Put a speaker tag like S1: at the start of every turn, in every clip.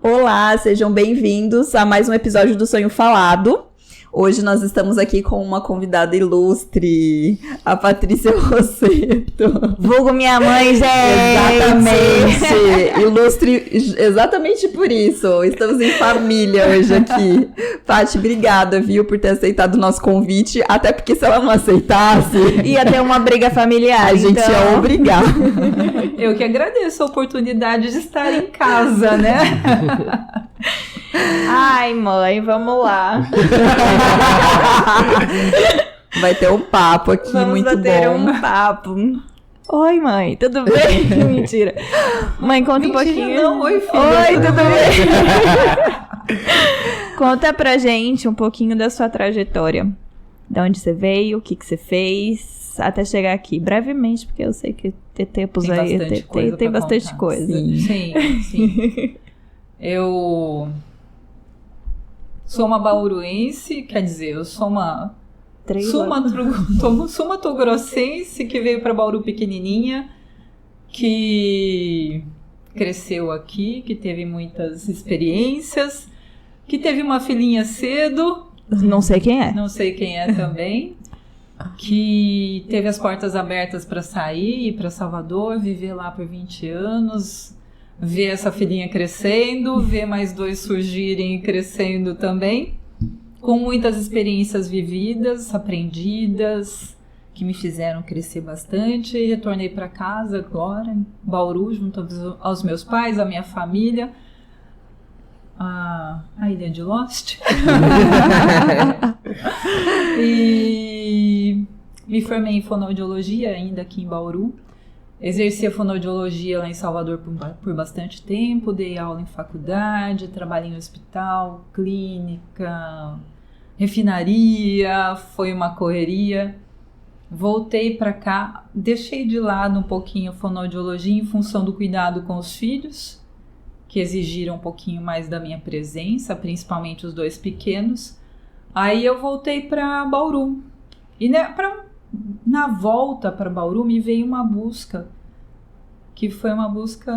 S1: Olá, sejam bem-vindos a mais um episódio do Sonho Falado. Hoje nós estamos aqui com uma convidada ilustre, a Patrícia Rossetto.
S2: Vulgo minha mãe, gente!
S1: Exatamente! Ilustre exatamente por isso. Estamos em família hoje aqui. Paty, obrigada, viu, por ter aceitado o nosso convite. Até porque se ela não aceitasse...
S2: ia ter uma briga familiar,
S1: a gente ia obrigar.
S3: Eu que agradeço a oportunidade de estar em casa, né?
S2: Ai, mãe, vamos lá.
S1: Vai ter um papo aqui,
S2: vamos
S1: muito
S2: bater
S1: bom.
S2: um papo. Oi, mãe, tudo bem? Mentira. Mãe, conta um pouquinho.
S3: Não, oi, filha.
S2: Oi, tudo bem? Conta pra gente um pouquinho da sua trajetória. De onde você veio, o que você fez, até chegar aqui. Brevemente, porque eu sei que tem tempos
S3: tem
S2: aí.
S3: Tem
S2: bastante coisa.
S3: Sim. Eu sou uma bauruense, quer dizer, eu sou uma sumatogrossense que veio para Bauru pequenininha, que cresceu aqui, que teve muitas experiências, que teve uma filhinha cedo.
S2: Não sei quem é.
S3: Não sei quem é também. Que teve as portas abertas para sair, ir para Salvador, viver lá por 20 anos... ver essa filhinha crescendo, ver mais dois surgirem e crescendo também, com muitas experiências vividas, aprendidas, que me fizeram crescer bastante. E retornei para casa agora, em Bauru, junto aos meus pais, à minha família, a ilha de Lost. E me formei em fonoaudiologia ainda aqui em Bauru. Exerci a fonoaudiologia lá em Salvador por bastante tempo, dei aula em faculdade, trabalhei em hospital, clínica, refinaria, foi uma correria. Voltei para cá, deixei de lado um pouquinho a fonoaudiologia em função do cuidado com os filhos, que exigiram um pouquinho mais da minha presença, principalmente os dois pequenos. Aí eu voltei para Bauru. E na volta para Bauru me veio uma busca, que foi uma busca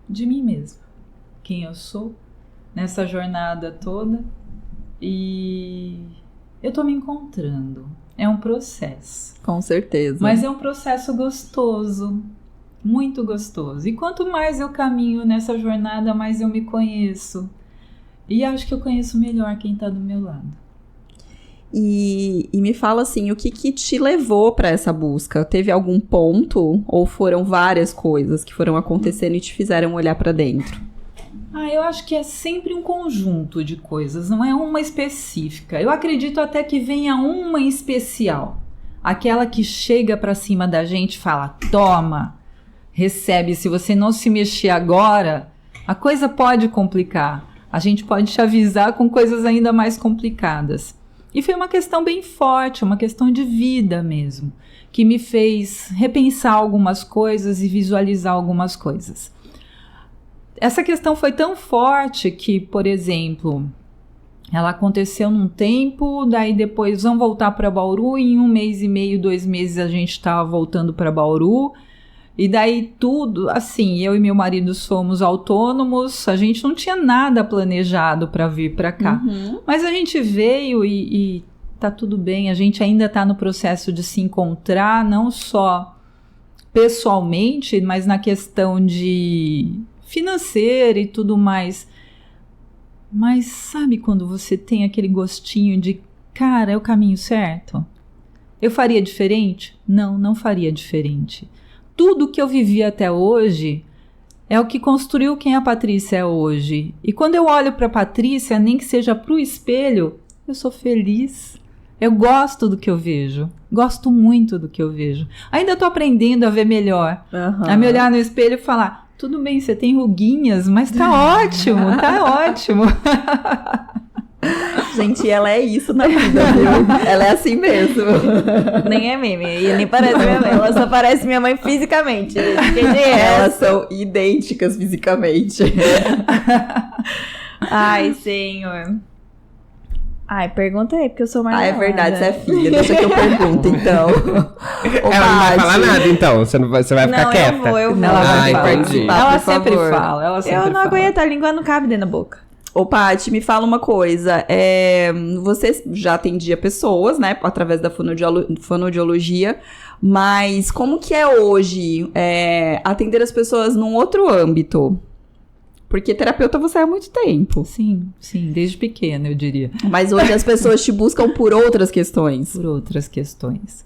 S3: de mim mesma, quem eu sou, nessa jornada toda, e eu tô me encontrando. É um processo.
S1: Com certeza.
S3: Mas é um processo gostoso, muito gostoso. E quanto mais eu caminho nessa jornada, mais eu me conheço. E acho que eu conheço melhor quem tá do meu lado.
S1: E me fala assim, o que te levou para essa busca? Teve algum ponto ou foram várias coisas que foram acontecendo e te fizeram olhar para dentro?
S3: Eu acho que é sempre um conjunto de coisas, não é uma específica. Eu acredito até que venha uma em especial. Aquela que chega para cima da gente e fala, toma, recebe, se você não se mexer agora, a coisa pode complicar. A gente pode te avisar com coisas ainda mais complicadas. E foi uma questão bem forte, uma questão de vida mesmo, que me fez repensar algumas coisas e visualizar algumas coisas. Essa questão foi tão forte que, por exemplo, ela aconteceu num tempo, daí depois vamos voltar para Bauru, em 1 mês e meio, 2 meses a gente estava voltando para Bauru. E daí tudo, assim, eu e meu marido somos autônomos, a gente não tinha nada planejado para vir para cá.
S1: Uhum.
S3: Mas a gente veio e tá tudo bem, a gente ainda tá no processo de se encontrar, não só pessoalmente, mas na questão de financeira e tudo mais. Mas sabe quando você tem aquele gostinho de, cara, é o caminho certo? Eu faria diferente? Não faria diferente. Tudo que eu vivi até hoje é o que construiu quem a Patrícia é hoje. E quando eu olho para a Patrícia, nem que seja para o espelho, eu sou feliz. Eu gosto do que eu vejo. Gosto muito do que eu vejo. Ainda estou aprendendo a ver melhor.
S1: Uhum.
S3: A me olhar no espelho e falar, tudo bem, você tem ruguinhas, mas tá ótimo, tá ótimo.
S1: Gente, ela é isso na vida, viu? Ela é assim mesmo.
S2: Nem é meme, e nem parece minha mãe. Ela só parece minha mãe fisicamente.
S1: Elas são idênticas fisicamente.
S2: Ai, Senhor. Ai, pergunta aí, porque eu sou mais
S1: é
S2: nada.
S1: verdade, você é filha. Deixa que eu pergunto, então. Ô,
S4: Ela não vai
S1: Paty.
S4: falar nada, então. Você vai ficar quieta.
S2: Eu vou.
S3: Ela vai
S4: entendi.
S3: participar. Ela sempre fala. Ela sempre
S2: Eu não
S3: fala.
S2: aguento, a língua não cabe dentro da boca.
S1: Ô, Paty, me fala uma coisa. Você já atendia pessoas, né? Através da fonoaudiologia. Mas como que é hoje atender as pessoas num outro âmbito? Porque terapeuta você é há muito tempo.
S3: Sim, desde pequena, eu diria.
S1: Mas hoje as pessoas te buscam por outras questões.
S3: Por outras questões.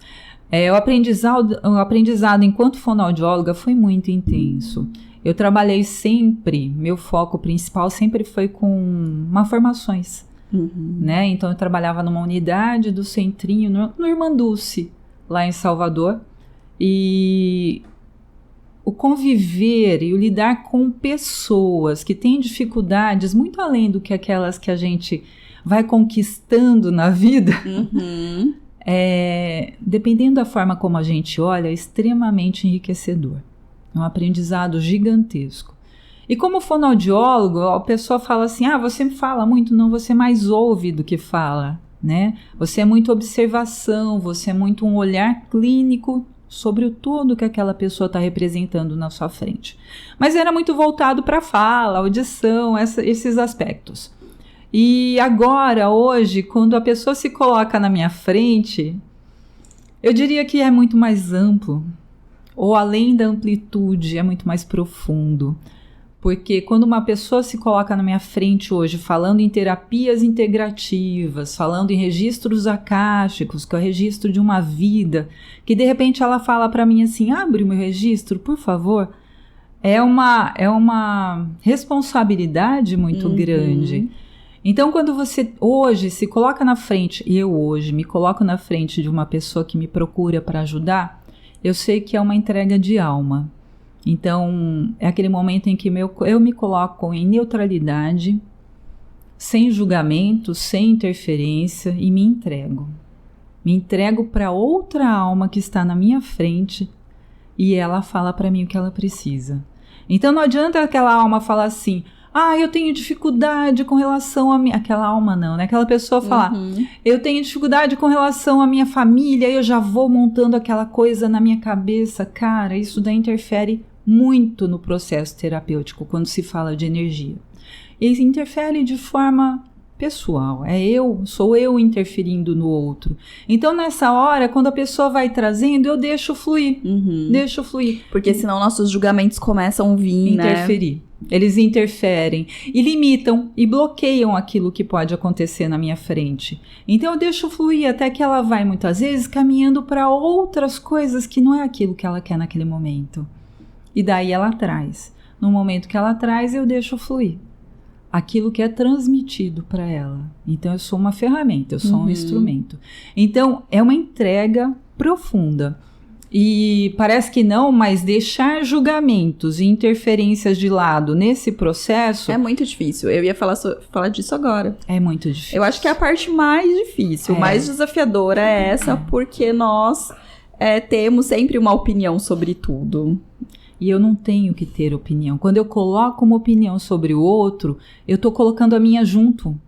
S3: O aprendizado enquanto fonoaudióloga foi muito intenso. Eu trabalhei sempre, meu foco principal sempre foi com malformações, né? Então eu trabalhava numa unidade do Centrinho, no Irmanduce, lá em Salvador, e o conviver e o lidar com pessoas que têm dificuldades muito além do que aquelas que a gente vai conquistando na vida, dependendo da forma como a gente olha, é extremamente enriquecedor. É um aprendizado gigantesco. E como fonoaudiólogo, a pessoa fala assim, você fala muito, não, você mais ouve do que fala, né? Você é muito observação, você é muito um olhar clínico sobre o todo que aquela pessoa está representando na sua frente. Mas era muito voltado para a fala, audição, esses aspectos. E agora, hoje, quando a pessoa se coloca na minha frente, eu diria que é muito mais amplo. Ou além da amplitude, é muito mais profundo. Porque quando uma pessoa se coloca na minha frente hoje falando em terapias integrativas, falando em registros akáshicos, que é o registro de uma vida, que de repente ela fala para mim assim, abre o meu registro, por favor. É uma responsabilidade muito grande. Então quando você hoje se coloca na frente, e eu hoje me coloco na frente de uma pessoa que me procura para ajudar, eu sei que é uma entrega de alma. Então, é aquele momento em que eu me coloco em neutralidade, sem julgamento, sem interferência e me entrego. Me entrego para outra alma que está na minha frente e ela fala para mim o que ela precisa. Então, não adianta aquela alma falar assim, eu tenho dificuldade com relação a minha... Aquela alma não, né? Aquela pessoa falar, eu tenho dificuldade com relação à minha família, eu já vou montando aquela coisa na minha cabeça. Cara, isso daí interfere muito no processo terapêutico, quando se fala de energia. E interfere de forma pessoal, sou eu interferindo no outro. Então, nessa hora, quando a pessoa vai trazendo, eu deixo fluir, deixo fluir.
S1: Porque senão nossos julgamentos começam a vir,
S3: interferir. Né? Eles interferem e limitam e bloqueiam aquilo que pode acontecer na minha frente. Então eu deixo fluir até que ela vai muitas vezes caminhando para outras coisas que não é aquilo que ela quer naquele momento. E daí ela traz. No momento que ela traz, eu deixo fluir aquilo que é transmitido para ela. Então eu sou uma ferramenta, eu sou um instrumento. Então é uma entrega profunda. E parece que não, mas deixar julgamentos e interferências de lado nesse processo...
S1: É muito difícil. Eu ia falar disso agora.
S3: É muito difícil.
S1: Eu acho que é a parte mais difícil, mais desafiadora é essa, porque nós temos sempre uma opinião sobre tudo.
S3: E eu não tenho que ter opinião. Quando eu coloco uma opinião sobre o outro, eu estou colocando a minha junto.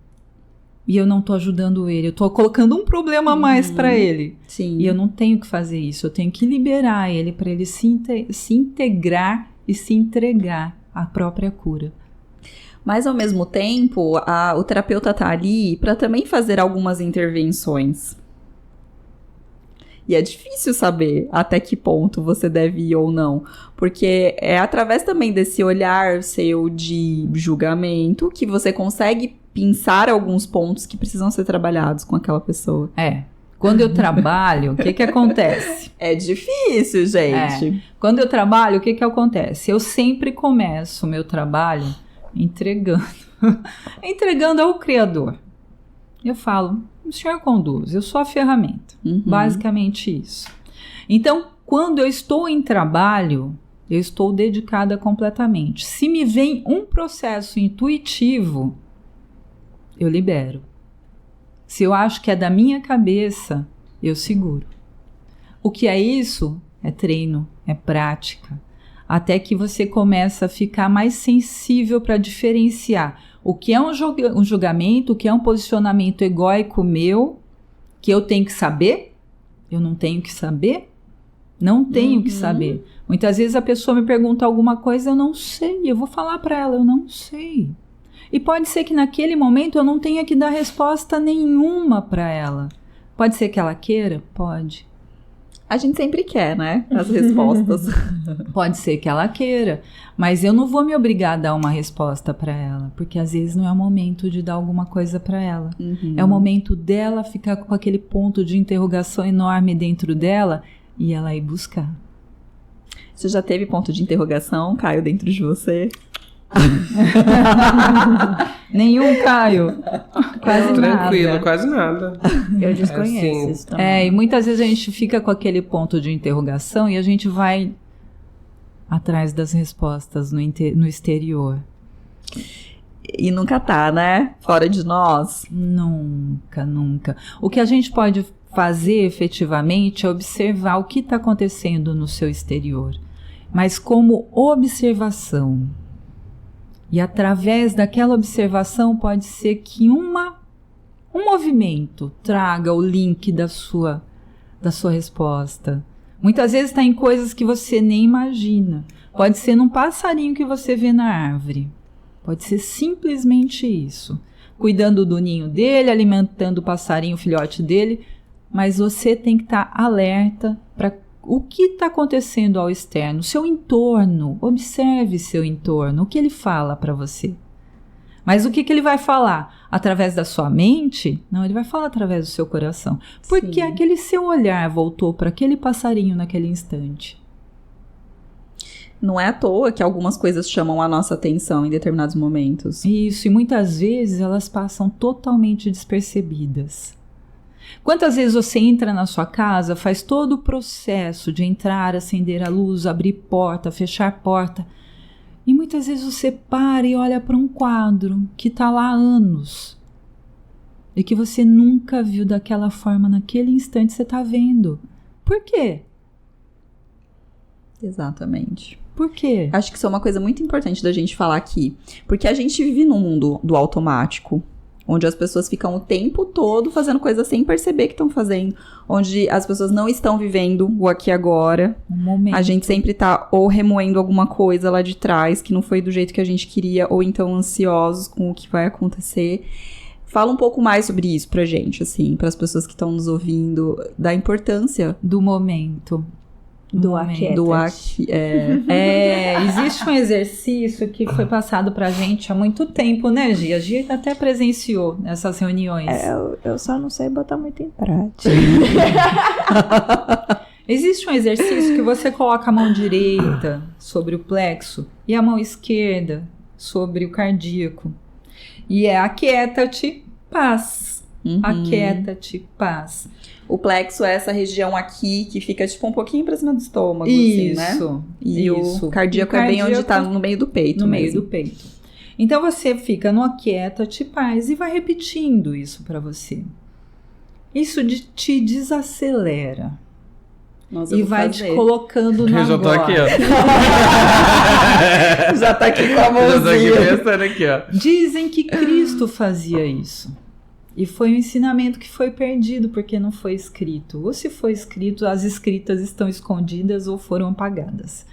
S3: E eu não estou ajudando ele, eu estou colocando um problema a mais para ele.
S1: Sim.
S3: E eu não tenho que fazer isso, eu tenho que liberar ele para ele se integrar e se entregar à própria cura.
S1: Mas ao mesmo tempo, o terapeuta está ali para também fazer algumas intervenções. E é difícil saber até que ponto você deve ir ou não. Porque é através também desse olhar seu de julgamento que você consegue pensar alguns pontos que precisam ser trabalhados com aquela pessoa.
S3: Quando eu trabalho, o que acontece?
S1: É difícil, gente.
S3: Quando eu trabalho, o que acontece? Eu sempre começo o meu trabalho entregando ao Criador. Eu falo, o Senhor conduz, eu sou a ferramenta. Basicamente isso. Então, quando eu estou em trabalho, eu estou dedicada completamente. Se me vem um processo intuitivo, eu libero. Se eu acho que é da minha cabeça, eu seguro. O que é isso? É treino, é prática. Até que você começa a ficar mais sensível para diferenciar O que é um julgamento, o que é um posicionamento egóico meu, que eu tenho que saber? Eu não tenho que saber? Não tenho que saber. Muitas vezes a pessoa me pergunta alguma coisa, eu não sei. Eu vou falar para ela, eu não sei. E pode ser que naquele momento eu não tenha que dar resposta nenhuma para ela. Pode ser que ela queira? Pode.
S1: A gente sempre quer, né? As respostas.
S3: Pode ser que ela queira, mas eu não vou me obrigar a dar uma resposta para ela, porque às vezes não é o momento de dar alguma coisa para ela. É o momento dela ficar com aquele ponto de interrogação enorme dentro dela e ela ir buscar.
S1: Você já teve ponto de interrogação, Caio, dentro de você?
S3: Nenhum, Caio. Quase
S4: Tranquilo,
S3: nada.
S4: quase nada.
S2: Eu desconheço
S4: Assim,
S2: isso também.
S3: E muitas vezes a gente fica com aquele ponto de interrogação e a gente vai atrás das respostas no exterior.
S1: E nunca tá, né? Fora de nós.
S3: Nunca, nunca. O que a gente pode fazer efetivamente é observar o que está acontecendo no seu exterior, mas como observação. E através daquela observação pode ser que um movimento traga o link da sua resposta. Muitas vezes está em coisas que você nem imagina. Pode ser num passarinho que você vê na árvore. Pode ser simplesmente isso. Cuidando do ninho dele, alimentando o passarinho, o filhote dele. Mas você tem que estar alerta para o que está acontecendo ao externo, seu entorno. Observe seu entorno, o que ele fala para você. Mas o que ele vai falar? Através da sua mente? Não, ele vai falar através do seu coração. Porque aquele seu olhar voltou para aquele passarinho naquele instante.
S1: Não é à toa que algumas coisas chamam a nossa atenção em determinados momentos.
S3: Isso, e muitas vezes elas passam totalmente despercebidas. Quantas vezes você entra na sua casa, faz todo o processo de entrar, acender a luz, abrir porta, fechar porta, e muitas vezes você para e olha para um quadro que está lá há anos e que você nunca viu daquela forma, naquele instante você está vendo. Por quê?
S1: Exatamente.
S3: Por quê?
S1: Acho que isso é uma coisa muito importante da gente falar aqui. Porque a gente vive num mundo do automático, onde as pessoas ficam o tempo todo fazendo coisas sem perceber que estão fazendo, onde as pessoas não estão vivendo o aqui e agora.
S3: Um momento.
S1: A gente sempre tá ou remoendo alguma coisa lá de trás que não foi do jeito que a gente queria, ou então ansiosos com o que vai acontecer. Fala um pouco mais sobre isso pra gente, assim, para as pessoas que estão nos ouvindo, da importância
S3: do momento.
S2: Do aqui.
S1: do aqui.
S3: Existe um exercício que foi passado pra gente há muito tempo, né, Gia? A Gia até presenciou nessas reuniões.
S2: Eu só não sei botar muito em prática.
S3: Existe um exercício que você coloca a mão direita sobre o plexo e a mão esquerda sobre o cardíaco. E é aquieta-te, paz. Aquieta-te, paz.
S1: O plexo é essa região aqui que fica tipo um pouquinho pra cima do estômago, assim, né? E
S3: isso.
S1: o cardíaco é bem onde tá no meio do peito.
S3: No meio
S1: mesmo.
S3: do peito. Então você fica no aquieta-te, paz e vai repetindo isso pra você. Isso te desacelera.
S1: Nossa, eu
S3: E
S1: vou
S3: vai
S1: fazer.
S3: te colocando no
S4: Eu já tô
S3: agora.
S4: aqui, ó.
S1: Já tá aqui com a
S4: Já tô aqui
S1: mãozinha.
S4: pensando aqui, ó.
S3: Dizem que Cristo fazia isso. E foi um ensinamento que foi perdido porque não foi escrito. Ou se foi escrito, as escritas estão escondidas ou foram apagadas.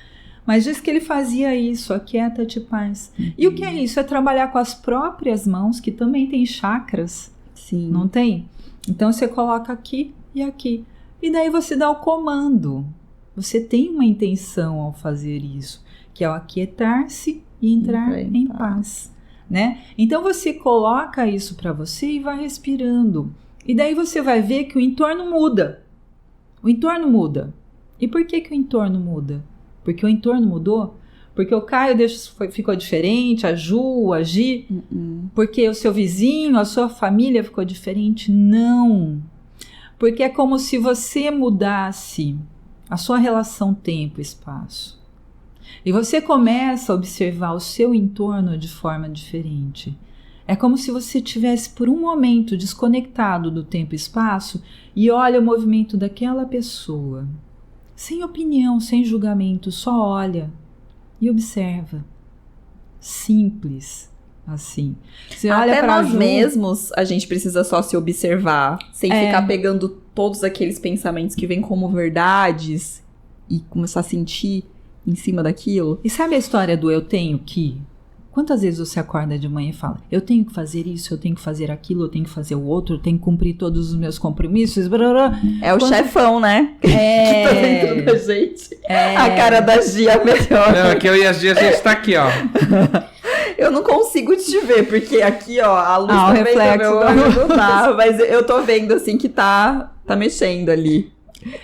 S3: Mas diz que ele fazia isso, aquieta-te, paz. E o que é isso? É trabalhar com as próprias mãos, que também tem chakras,
S1: Sim.
S3: não tem? Então você coloca aqui e aqui. E daí você dá o comando. Você tem uma intenção ao fazer isso, que é o aquietar-se e entrar em paz. Né? Então você coloca isso para você e vai respirando. E daí você vai ver que o entorno muda. O entorno muda. E por que o entorno muda? Porque o entorno mudou? Porque o Caio ficou diferente, a Ju, a Gi? Porque o seu vizinho, a sua família ficou diferente? Não. Porque é como se você mudasse a sua relação tempo-espaço. E você começa a observar o seu entorno de forma diferente. É como se você estivesse por um momento desconectado do tempo e espaço e olha o movimento daquela pessoa. Sem opinião, sem julgamento, só olha e observa. Simples, assim. Você olha
S1: Até
S3: pra
S1: nós
S3: Ju,
S1: mesmos, a gente precisa só se observar, sem ficar pegando todos aqueles pensamentos que vêm como verdades e começar a sentir em cima daquilo.
S3: E sabe a história do eu tenho que? Quantas vezes você acorda de manhã e fala, eu tenho que fazer isso, eu tenho que fazer aquilo, eu tenho que fazer o outro, eu tenho que cumprir todos os meus compromissos, blá.
S1: É o chefão, né? Que tá dentro da gente.
S3: É.
S1: A cara da Gia melhor.
S4: Não, aqui eu e a Gia, a gente tá aqui, ó.
S1: Eu não consigo te ver, porque aqui, ó, a luz
S3: o
S1: também
S3: reflexo
S1: do meu olho não dá, mas eu tô vendo, assim, que tá mexendo ali.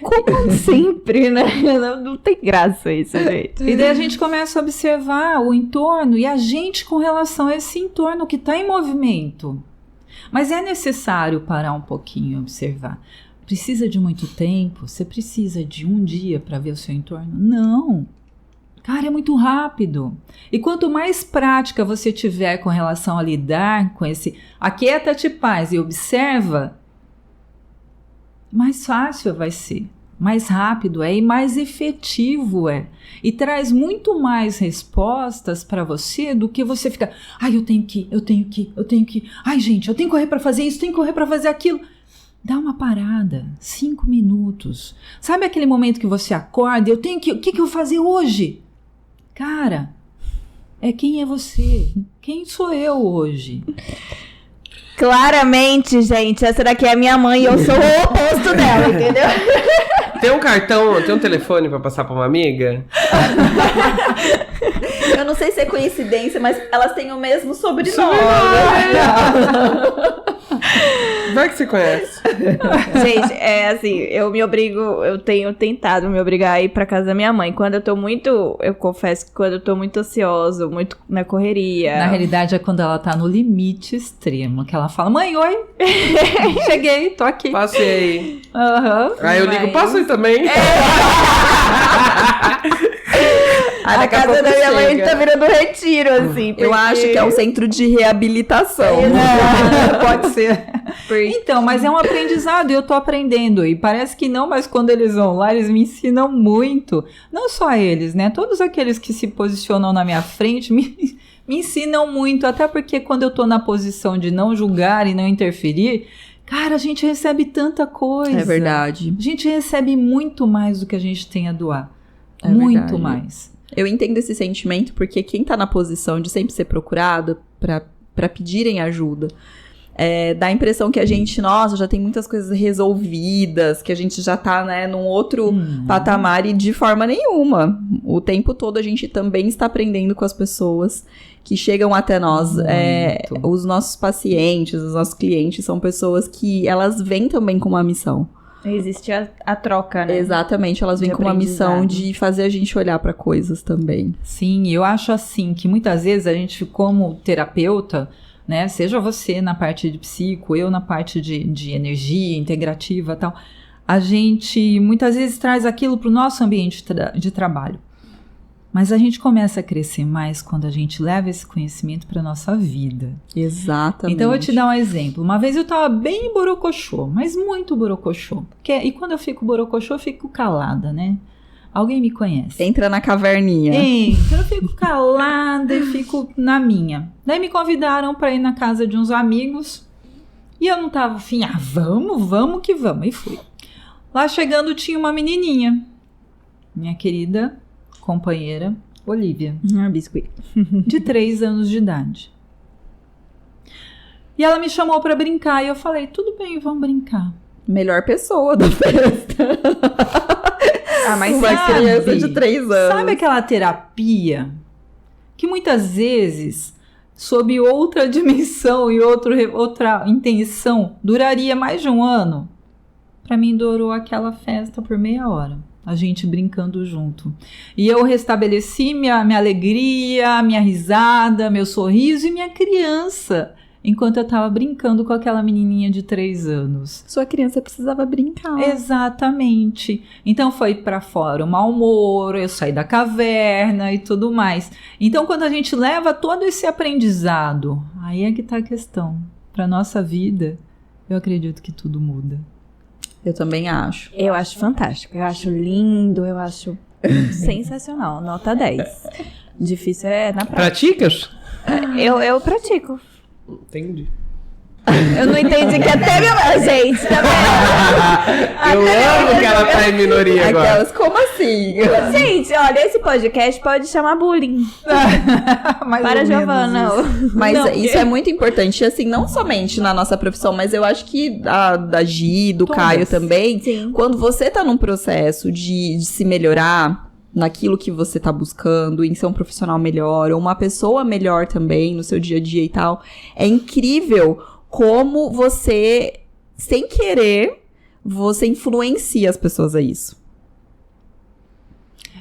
S2: Como sempre, né? Não tem graça isso, gente.
S3: E daí a gente começa a observar o entorno e a gente com relação a esse entorno que está em movimento. Mas é necessário parar um pouquinho e observar. Precisa de muito tempo? Você precisa de um dia para ver o seu entorno? Não. Cara, é muito rápido. E quanto mais prática você tiver com relação a lidar com esse aquieta-te, paz e observa, mais fácil vai ser, mais rápido é e mais efetivo é. E traz muito mais respostas para você do que você ficar, ai, eu tenho que, ai, gente, eu tenho que correr para fazer isso, tenho que correr para fazer aquilo. Dá uma parada, 5 minutos. Sabe aquele momento que você acorda, o que eu vou fazer hoje? Cara, quem é você? Quem sou eu hoje?
S2: Claramente, gente, essa daqui é a minha mãe e eu sou o oposto dela, entendeu?
S4: Tem um cartão, tem um telefone pra passar pra uma amiga?
S1: Eu não sei se é coincidência, mas elas têm o mesmo sobrenome.
S4: Vai que você conhece.
S2: Gente, é assim, eu tenho tentado me obrigar a ir pra casa da minha mãe. Eu confesso que quando eu tô muito ansiosa, muito na correria.
S3: Na realidade é quando ela tá no limite extremo, que ela fala, mãe, oi, cheguei, tô aqui.
S4: Passei.
S3: Aí
S4: eu ligo, passo aí também.
S2: A casa da minha mãe tá virando retiro, assim.
S1: Eu acho que é um centro de reabilitação.
S3: Pode ser. Então, mas é um aprendizado e eu tô aprendendo. E parece que não, mas quando eles vão lá, eles me ensinam muito. Não só eles, né? Todos aqueles que se posicionam na minha frente me ensinam muito. Até porque quando eu tô na posição de não julgar e não interferir, cara, a gente recebe tanta coisa.
S1: É verdade.
S3: A gente recebe muito mais do que a gente tem a doar.
S1: É
S3: muito
S1: verdade.
S3: mais.
S1: Eu entendo esse sentimento porque quem tá na posição de sempre ser procurado pra pedirem ajuda, dá a impressão que a gente, nossa, já tem muitas coisas resolvidas, que a gente já tá, né, num outro patamar e de forma nenhuma. O tempo todo a gente também está aprendendo com as pessoas que chegam até nós. Os nossos pacientes, os nossos clientes são pessoas que elas vêm também com uma missão.
S2: Existe a troca, né?
S1: Exatamente, elas vêm com uma missão de fazer a gente olhar para coisas também.
S3: Sim, eu acho assim que muitas vezes a gente, como terapeuta, né, seja você na parte de psico, eu na parte de energia integrativa e tal, a gente muitas vezes traz aquilo para o nosso ambiente de trabalho. Mas a gente começa a crescer mais quando a gente leva esse conhecimento para nossa vida.
S1: Exatamente.
S3: Então eu vou te dar um exemplo. Uma vez eu tava bem borocochô, mas muito borocochô. E quando eu fico borocochô, eu fico calada, né? Alguém me conhece.
S1: Entra na caverninha.
S3: Então eu fico calada e fico na minha. Daí me convidaram para ir na casa de uns amigos e eu não tava afim. Vamos que vamos. E fui. Lá chegando tinha uma menininha. Minha querida companheira, Olivia.
S2: Biscoito.
S3: De 3 anos de idade. E ela me chamou pra brincar e eu falei, tudo bem, vamos brincar.
S1: Melhor pessoa da festa.
S3: Mas
S1: uma criança de 3 anos.
S3: Sabe aquela terapia que muitas vezes, sob outra dimensão e outra intenção, duraria mais de 1 ano? Pra mim durou aquela festa por meia hora. A gente brincando junto. E eu restabeleci minha alegria, minha risada, meu sorriso e minha criança, enquanto eu tava brincando com aquela menininha de 3 anos.
S1: Sua criança precisava brincar.
S3: Exatamente. Então foi pra fora o mau humor, eu saí da caverna e tudo mais. Então quando a gente leva todo esse aprendizado, aí é que tá a questão. Pra nossa vida, eu acredito que tudo muda.
S1: Eu também acho.
S2: Eu acho fantástico, eu acho lindo, eu acho sensacional, nota 10. Difícil é na prática.
S4: Praticas?
S2: Eu pratico.
S4: Entendi.
S2: Eu não entendi que até minha... Gente, tá vendo?
S4: Eu amo que ela tá em minoria agora.
S1: Aquelas, como assim?
S2: Gente, olha, esse podcast pode chamar bullying.
S3: Mais
S2: Para
S3: ou menos
S2: Giovana.
S3: isso.
S1: Mas
S2: Não,
S1: isso é muito importante, assim, não somente na nossa profissão, mas eu acho que da Gi, do
S3: Todas.
S1: Caio também.
S2: Sim.
S1: Quando você tá num processo de se melhorar naquilo que você tá buscando, em ser um profissional melhor, ou uma pessoa melhor também no seu dia a dia e tal, é incrível como você, sem querer, você influencia as pessoas a isso.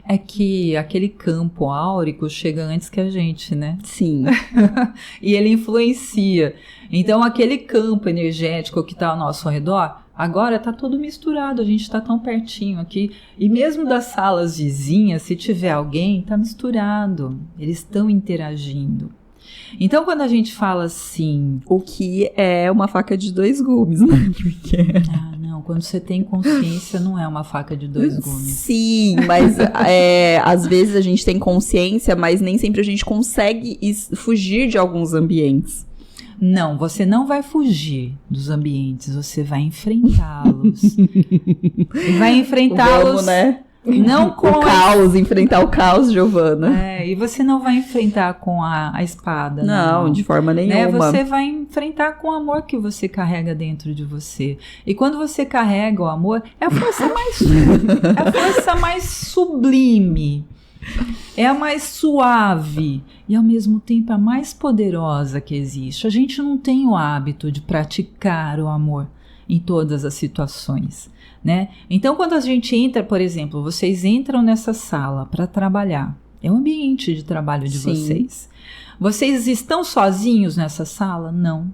S3: É que aquele campo áurico chega antes que a gente, né?
S1: Sim.
S3: E ele influencia. Então, aquele campo energético que está ao nosso redor, agora está todo misturado, a gente está tão pertinho aqui. E mesmo das salas vizinhas, se tiver alguém, está misturado. Eles estão interagindo. Então, quando a gente fala assim...
S1: O que é uma faca de dois gumes, né? Porque...
S3: Ah, não, quando você tem consciência, não é uma faca de dois gumes.
S1: Sim, mas às vezes a gente tem consciência, mas nem sempre a gente consegue fugir de alguns ambientes.
S3: Não, você não vai fugir dos ambientes, você vai enfrentá-los. E vai enfrentá-los...
S1: Vamos, né?
S3: Não com
S1: O caos, enfrentar o caos, Giovana.
S3: e você não vai enfrentar com a espada.
S1: Não, de forma
S3: né?
S1: nenhuma.
S3: Você vai enfrentar com o amor que você carrega dentro de você. E quando você carrega o amor, é a força mais sublime. É a mais suave e ao mesmo tempo a mais poderosa que existe. A gente não tem o hábito de praticar o amor em todas as situações, né? Então, quando a gente entra, por exemplo, vocês entram nessa sala para trabalhar, é um ambiente de trabalho de
S1: Sim.
S3: vocês. Vocês estão sozinhos nessa sala? Não.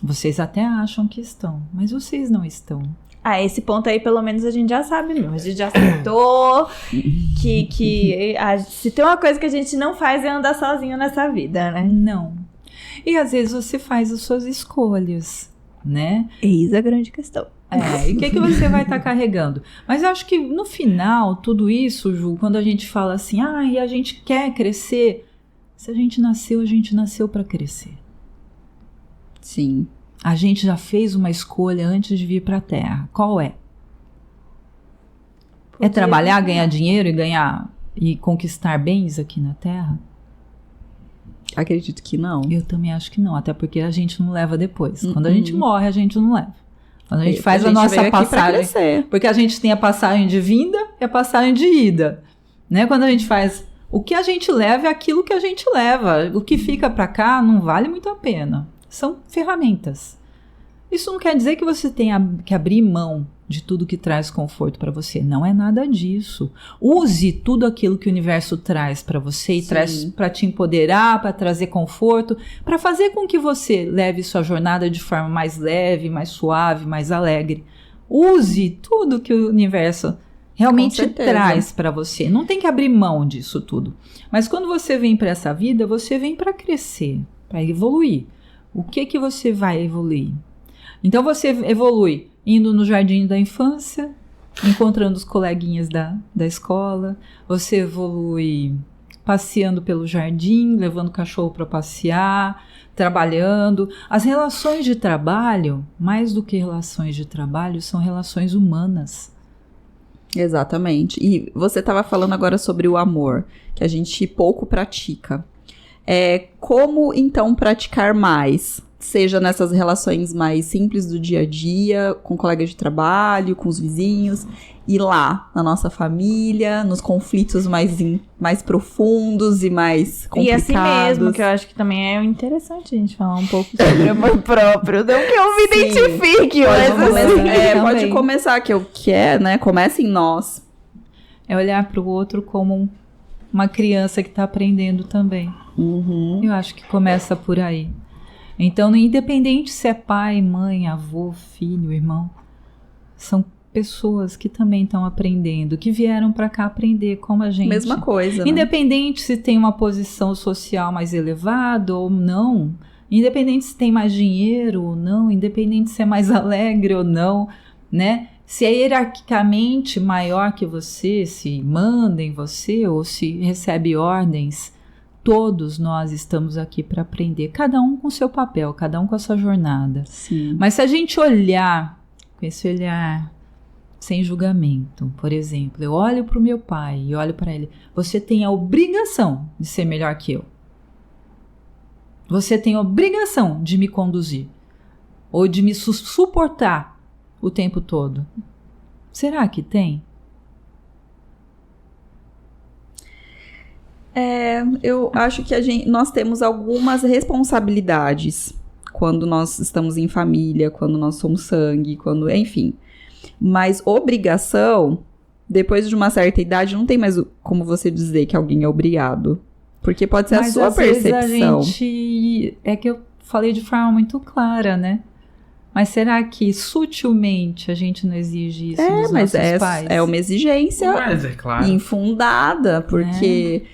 S3: Vocês até acham que estão, mas vocês não estão.
S2: Ah, esse ponto aí, pelo menos, a gente já sabe mesmo. A gente já acertou se tem uma coisa que a gente não faz é andar sozinho nessa vida, né?
S3: Não. E às vezes você faz as suas escolhas, né?
S2: Eis a grande questão.
S3: E o que você vai estar carregando? Mas eu acho que no final, tudo isso, Ju, quando a gente fala assim, e a gente quer crescer, se a gente nasceu para crescer.
S1: Sim.
S3: A gente já fez uma escolha antes de vir para a Terra. Qual é? É trabalhar, ganhar dinheiro e conquistar bens aqui na Terra?
S1: Acredito que não.
S3: Eu também acho que não, até porque a gente não leva depois. Quando a gente morre, a gente não leva. Quando a gente faz a nossa
S1: veio aqui pra
S3: passagem,
S1: crescer.
S3: porque a gente tem a passagem de vinda e a passagem de ida, né? Quando a gente faz o que a gente leva é aquilo que a gente leva. O que fica para cá não vale muito a pena. São ferramentas. Isso não quer dizer que você tenha que abrir mão de tudo que traz conforto para você. Não é nada disso. Use tudo aquilo que o universo traz para você e traz para te empoderar, para trazer conforto, para fazer com que você leve sua jornada de forma mais leve, mais suave, mais alegre. Use tudo que o universo realmente traz para você. Não tem que abrir mão disso tudo. Mas quando você vem para essa vida, você vem para crescer, para evoluir. O que você vai evoluir? Então você evolui indo no jardim da infância, encontrando os coleguinhas da escola. Você evolui passeando pelo jardim, levando o cachorro para passear, trabalhando. As relações de trabalho, mais do que relações de trabalho, são relações humanas.
S1: Exatamente. E você estava falando agora sobre o amor, que a gente pouco pratica. Como, então, praticar mais? Seja nessas relações mais simples do dia a dia, com colegas de trabalho, com os vizinhos, e lá, na nossa família, nos conflitos mais profundos e mais complicados.
S2: E assim mesmo, que eu acho que também é interessante a gente falar um pouco sobre amor próprio. Não que eu me identifique, mas
S1: pode começar, né? Começa em nós.
S3: É olhar para o outro como uma criança que está aprendendo também.
S1: Uhum.
S3: Eu acho que começa por aí. Então, independente se é pai, mãe, avô, filho, irmão, são pessoas que também estão aprendendo, que vieram para cá aprender como a gente.
S1: Mesma coisa, né?
S3: Independente se tem uma posição social mais elevada ou não, independente se tem mais dinheiro ou não, independente se é mais alegre ou não, né? Se é hierarquicamente maior que você, se manda em você ou se recebe ordens todos nós estamos aqui para aprender, cada um com seu papel, cada um com a sua jornada.
S1: Sim.
S3: Mas se a gente olhar com esse olhar sem julgamento, por exemplo, eu olho para o meu pai e olho para ele, você tem a obrigação de ser melhor que eu. Você tem a obrigação de me conduzir ou de me suportar o tempo todo. Será que tem?
S1: Eu acho que nós temos algumas responsabilidades quando nós estamos em família, quando nós somos sangue, enfim. Mas obrigação, depois de uma certa idade, não tem mais como você dizer que alguém é obrigado. Porque pode ser a sua percepção.
S3: É que eu falei de forma muito clara, né? Mas será que sutilmente a gente não exige isso dos nossos pais?
S1: É uma exigência
S4: claro.
S1: infundada, porque...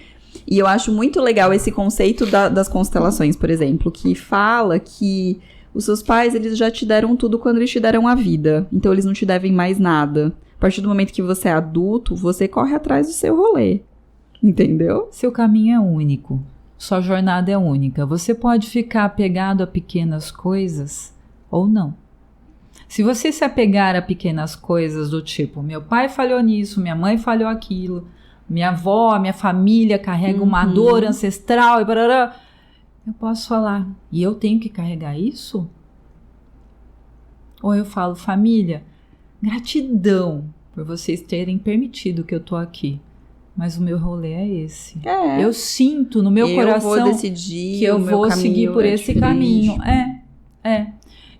S1: E eu acho muito legal esse conceito das constelações, por exemplo, que fala que os seus pais, eles já te deram tudo quando eles te deram a vida. Então, eles não te devem mais nada. A partir do momento que você é adulto, você corre atrás do seu rolê. Entendeu?
S3: Seu caminho é único. Sua jornada é única. Você pode ficar apegado a pequenas coisas ou não. Se você se apegar a pequenas coisas do tipo, meu pai falhou nisso, minha mãe falhou aquilo, minha avó, minha família carrega uma dor ancestral e barará, eu posso falar, e eu tenho que carregar isso? Ou eu falo, família, gratidão por vocês terem permitido que eu tô aqui, mas o meu rolê é esse. Eu sinto no meu coração
S1: vou decidir
S3: que eu vou seguir por esse caminho.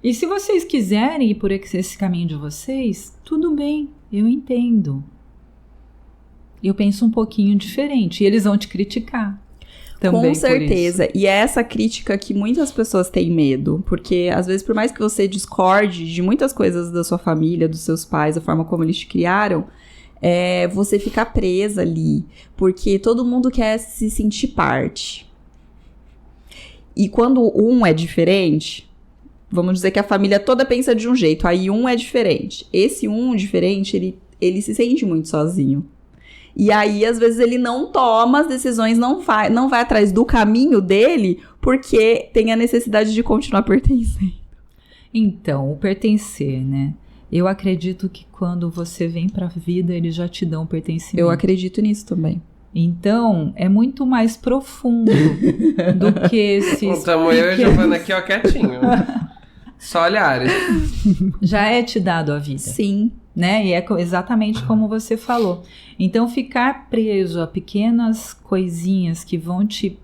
S3: E se vocês quiserem ir por esse caminho de vocês, tudo bem, eu entendo. Eu penso um pouquinho diferente. E eles vão te criticar também.
S1: Com certeza. E é essa crítica que muitas pessoas têm medo. Porque, às vezes, por mais que você discorde de muitas coisas da sua família, dos seus pais, da forma como eles te criaram, você fica presa ali. Porque todo mundo quer se sentir parte. E quando um é diferente... Vamos dizer que a família toda pensa de um jeito. Aí um é diferente. Esse um diferente, ele se sente muito sozinho. E aí, às vezes, ele não toma as decisões, não vai atrás do caminho dele, porque tem a necessidade de continuar pertencendo.
S3: Então, o pertencer, né? Eu acredito que quando você vem pra vida, eles já te dão pertencimento.
S1: Eu acredito nisso também.
S3: Então, é muito mais profundo do que esses...
S4: Estamos eu e a Giovana aqui, ó, quietinho. Só olhares.
S3: Já é te dado a vida.
S1: Sim.
S3: Né? E é exatamente como você falou. Então, ficar preso a pequenas coisinhas que vão te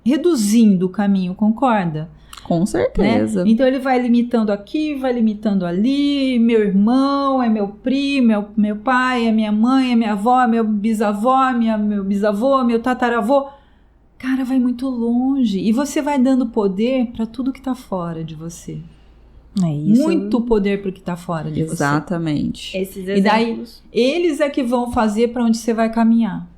S3: reduzindo o caminho, concorda?
S1: Com certeza.
S3: Né? Então, ele vai limitando aqui, vai limitando ali. Meu irmão, é meu primo, meu pai, é minha mãe, é minha avó, é meu bisavó, meu bisavô, meu tataravô. Cara, vai muito longe. E você vai dando poder para tudo que tá fora de você.
S2: É isso.
S3: Muito poder pro que tá fora de você.
S1: Exatamente.
S2: Esses
S3: exemplos. E daí, eles é que vão fazer para onde você vai caminhar.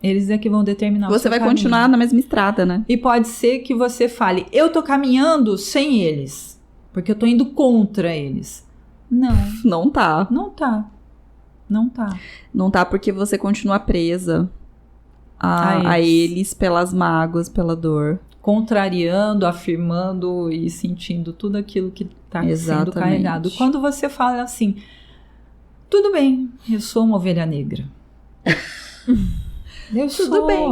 S3: Eles é que vão determinar o seu caminho.
S1: Você vai continuar na mesma estrada, né?
S3: E pode ser que você fale, eu tô caminhando sem eles, porque eu tô indo contra eles. Não.
S1: Não tá.
S3: Não tá. Não tá.
S1: Não tá porque você continua presa a eles pelas mágoas, pela dor.
S3: Contrariando, afirmando e sentindo tudo aquilo que está sendo carregado. Quando você fala assim, tudo bem, eu sou uma ovelha negra. Eu sou.
S1: Tudo bem.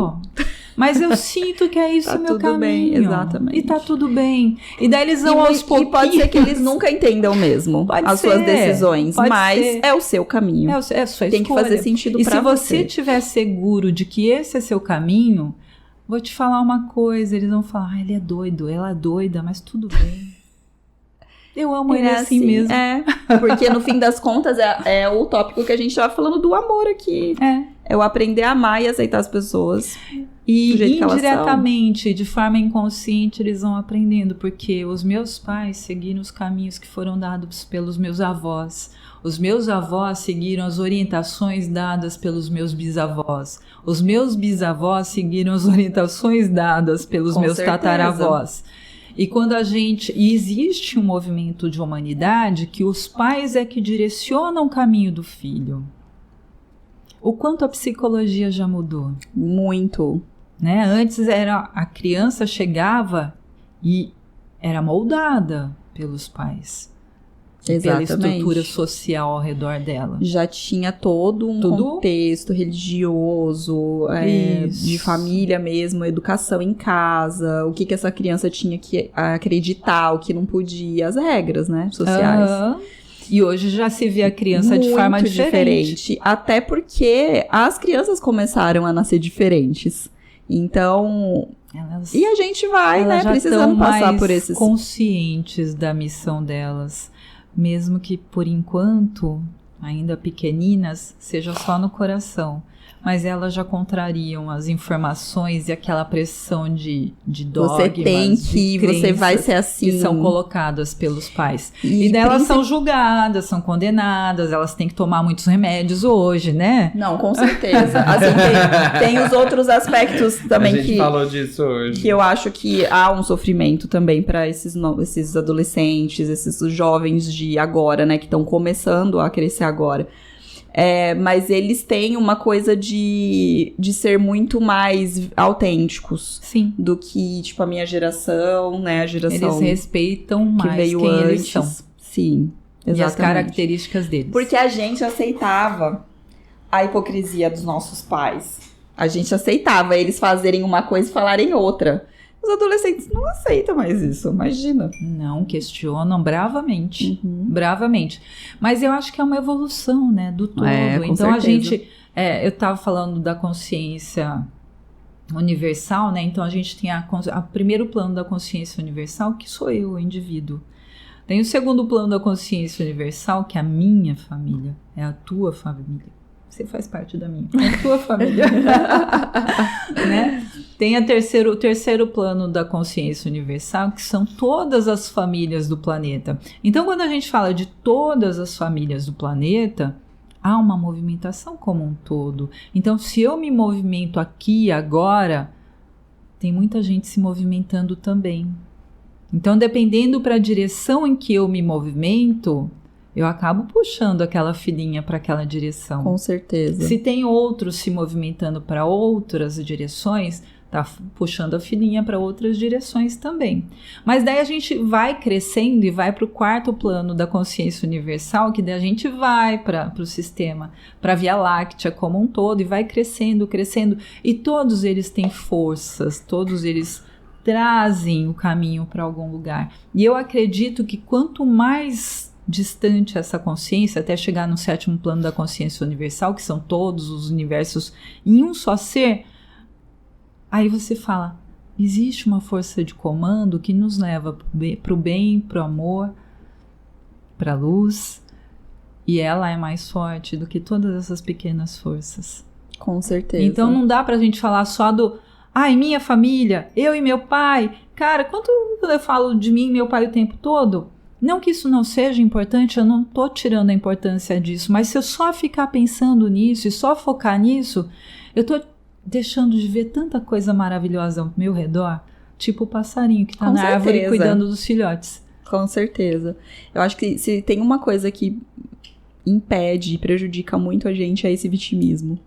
S3: Mas eu sinto que é isso o meu caminho.
S1: Bem, exatamente.
S3: E tá tudo bem. E daí eles vão aos pouquinhos.
S1: E pode ser que eles nunca entendam mesmo as suas decisões. Mas é o seu caminho.
S3: É a sua escolha.
S1: Tem que fazer sentido pra você.
S3: E se você estiver seguro de que esse é seu caminho... Vou te falar uma coisa, eles vão falar, ele é doido, ela é doida, mas tudo bem. Eu amo ele assim mesmo.
S1: Porque no fim das contas é o tópico que a gente estava falando do amor aqui. É o aprender a amar e aceitar as pessoas.
S3: E indiretamente, de forma inconsciente, eles vão aprendendo, porque os meus pais seguiram os caminhos que foram dados pelos meus avós. Os meus avós seguiram as orientações dadas pelos meus bisavós. Os meus bisavós seguiram as orientações dadas pelos meus tataravós. E quando existe um movimento de humanidade que os pais é que direcionam o caminho do filho. O quanto a psicologia já mudou,
S1: Muito.
S3: né? Antes a criança chegava e era moldada pelos pais. Pela estrutura social ao redor dela.
S1: Já tinha todo um contexto religioso, de família mesmo, educação em casa, o que essa criança tinha que acreditar, o que não podia, as regras, né, sociais.
S3: E hoje já se vê a criança de forma diferente.
S1: Até porque as crianças começaram a nascer diferentes. Então... e a gente vai, né, precisando passar por esses...
S3: conscientes da missão delas. Mesmo que, por enquanto, ainda pequeninas, seja só no coração. Mas elas já contrariam as informações e aquela pressão de dogmas,
S1: você tem que, você vai ser assim.
S3: Que são colocadas pelos pais. E daí elas são julgadas, são condenadas, elas têm que tomar muitos remédios hoje, né?
S1: Não, com certeza. Assim, tem os outros aspectos também
S4: a gente falou disso hoje.
S1: Que eu acho que há um sofrimento também para esses adolescentes, esses jovens de agora, né, que estão começando a crescer agora. Mas eles têm uma coisa de ser muito mais autênticos.
S3: Sim.
S1: Do que, tipo, a minha geração, né? A geração...
S3: Eles respeitam mais
S1: que veio
S3: quem
S1: antes.
S3: eles são.
S1: Sim, exatamente.
S3: E as características deles.
S1: Porque a gente aceitava a hipocrisia dos nossos pais. A gente aceitava eles fazerem uma coisa e falarem outra. Os adolescentes não aceitam mais isso, imagina.
S3: Não, questionam bravamente.
S1: Uhum.
S3: Bravamente. Mas eu acho que é uma evolução, né, do todo. Então
S1: certeza.
S3: A gente... eu estava falando da consciência universal, né? Então a gente tem o primeiro plano da consciência universal, que sou eu, o indivíduo. Tem o segundo plano da consciência universal, que é a minha família. É a tua família. Você faz parte da minha. É a tua família. Né? Tem o terceiro plano da consciência universal, que são todas as famílias do planeta. Então, quando a gente fala de todas as famílias do planeta, há uma movimentação como um todo. Então, se eu me movimento aqui agora, tem muita gente se movimentando também. Então, dependendo para a direção em que eu me movimento, eu acabo puxando aquela filhinha para aquela direção.
S1: Com certeza.
S3: Se tem outros se movimentando para outras direções, tá puxando a filhinha para outras direções também. Mas daí a gente vai crescendo e vai para o quarto plano da consciência universal, que daí a gente vai para o sistema, para a Via Láctea como um todo, e vai crescendo, crescendo. E todos eles têm forças, todos eles trazem o caminho para algum lugar. E eu acredito que quanto mais distante essa consciência, até chegar no sétimo plano da consciência universal, que são todos os universos em um só ser, aí você fala, existe uma força de comando que nos leva para o bem, para o amor, para a luz, e ela é mais forte do que todas essas pequenas forças.
S1: Com certeza.
S3: Então não dá pra gente falar só do minha família, eu e meu pai. Cara, quanto eu falo de mim e meu pai o tempo todo? Não que isso não seja importante, eu não tô tirando a importância disso, mas se eu só ficar pensando nisso e só focar nisso, eu tô deixando de ver tanta coisa maravilhosa ao meu redor, tipo o passarinho que tá na árvore cuidando dos filhotes.
S1: Com certeza. Eu acho que se tem uma coisa que impede e prejudica muito a gente é esse vitimismo.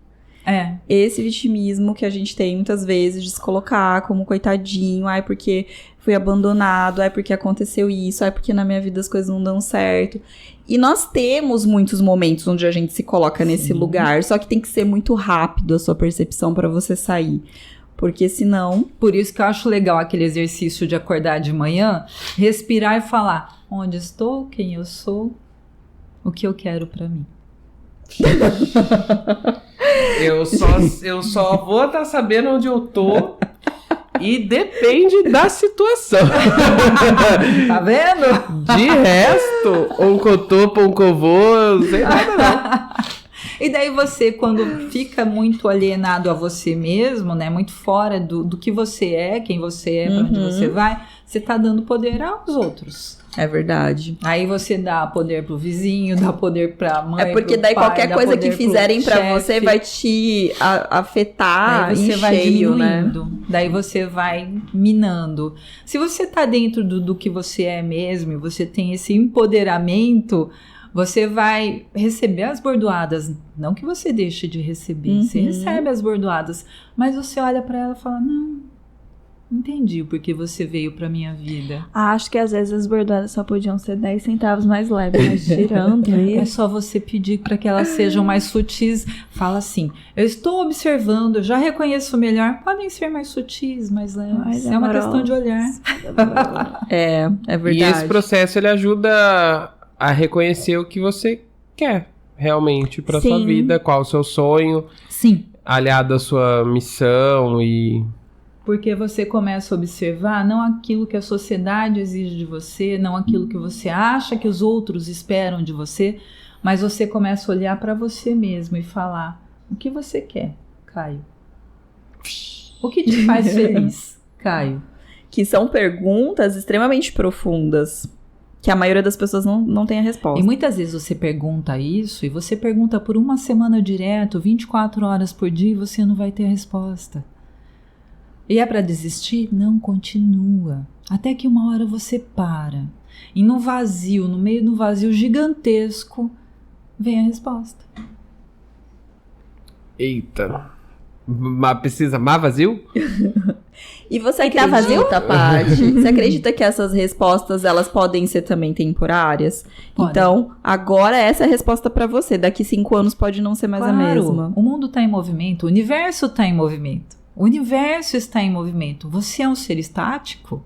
S1: Esse vitimismo que a gente tem muitas vezes de se colocar como coitadinho, porque fui abandonado, porque aconteceu isso, porque na minha vida as coisas não dão certo. E nós temos muitos momentos onde a gente se coloca nesse lugar, só que tem que ser muito rápido a sua percepção para você sair. Porque senão...
S3: Por isso que eu acho legal aquele exercício de acordar de manhã, respirar e falar onde estou, quem eu sou, o que eu quero para mim.
S4: Eu só vou estar sabendo onde eu tô e depende da situação.
S3: Tá vendo?
S4: De resto, onde eu tô, pra onde eu vou, não sei nada não.
S3: E daí você, quando fica muito alienado a você mesmo, né, muito fora do que você é, quem você é, pra onde você vai, você tá dando poder aos outros.
S1: É verdade.
S3: Aí você dá poder pro vizinho, dá poder pra mãe,
S1: porque daí
S3: pai,
S1: qualquer coisa que fizerem pra você vai te afetar
S3: daí você vai
S1: cheio,
S3: diminuindo,
S1: né?
S3: Daí você vai minando. Se você tá dentro do que você é mesmo, e você tem esse empoderamento, Você vai receber as bordoadas, não que você deixe de receber, você recebe as bordoadas, mas você olha pra ela e fala, não entendi o porquê você veio pra minha vida.
S2: Acho que às vezes as bordadas só podiam ser 10 centavos mais leves, mas tirando
S3: É
S2: isso.
S3: só você pedir para que elas sejam mais sutis. Fala assim, eu estou observando, eu já reconheço melhor, podem ser mais sutis, mais leves.
S2: Mais
S3: É uma
S2: amorosos.
S3: questão de olhar.
S1: É
S4: E
S1: verdade.
S4: esse processo, ele ajuda a reconhecer o que você quer realmente pra sua
S2: Sim.
S4: vida, qual o seu sonho,
S3: Sim.
S4: aliado à sua missão e...
S3: Porque você começa a observar não aquilo que a sociedade exige de você, não aquilo que você acha que os outros esperam de você, mas você começa a olhar para você mesmo e falar: o que você quer, Caio? O que te faz feliz, Caio?
S1: Que são perguntas extremamente profundas, que a maioria das pessoas não tem a resposta.
S3: E muitas vezes você pergunta isso, e você pergunta por uma semana direto, 24 horas por dia, e você não vai ter a resposta. E é para desistir? Não, continua. Até que uma hora você para. E no vazio, no meio do vazio gigantesco, vem a resposta.
S4: Eita. Precisa mais vazio?
S1: E você
S2: tá vazio?
S1: acredita, Paty? Você acredita que essas respostas, elas podem ser também temporárias?
S3: Podem.
S1: Então, agora essa é a resposta pra você. Daqui 5 anos pode não ser mais a mesma.
S3: O mundo está em movimento, o universo está em movimento. O universo está em movimento. Você é um ser estático?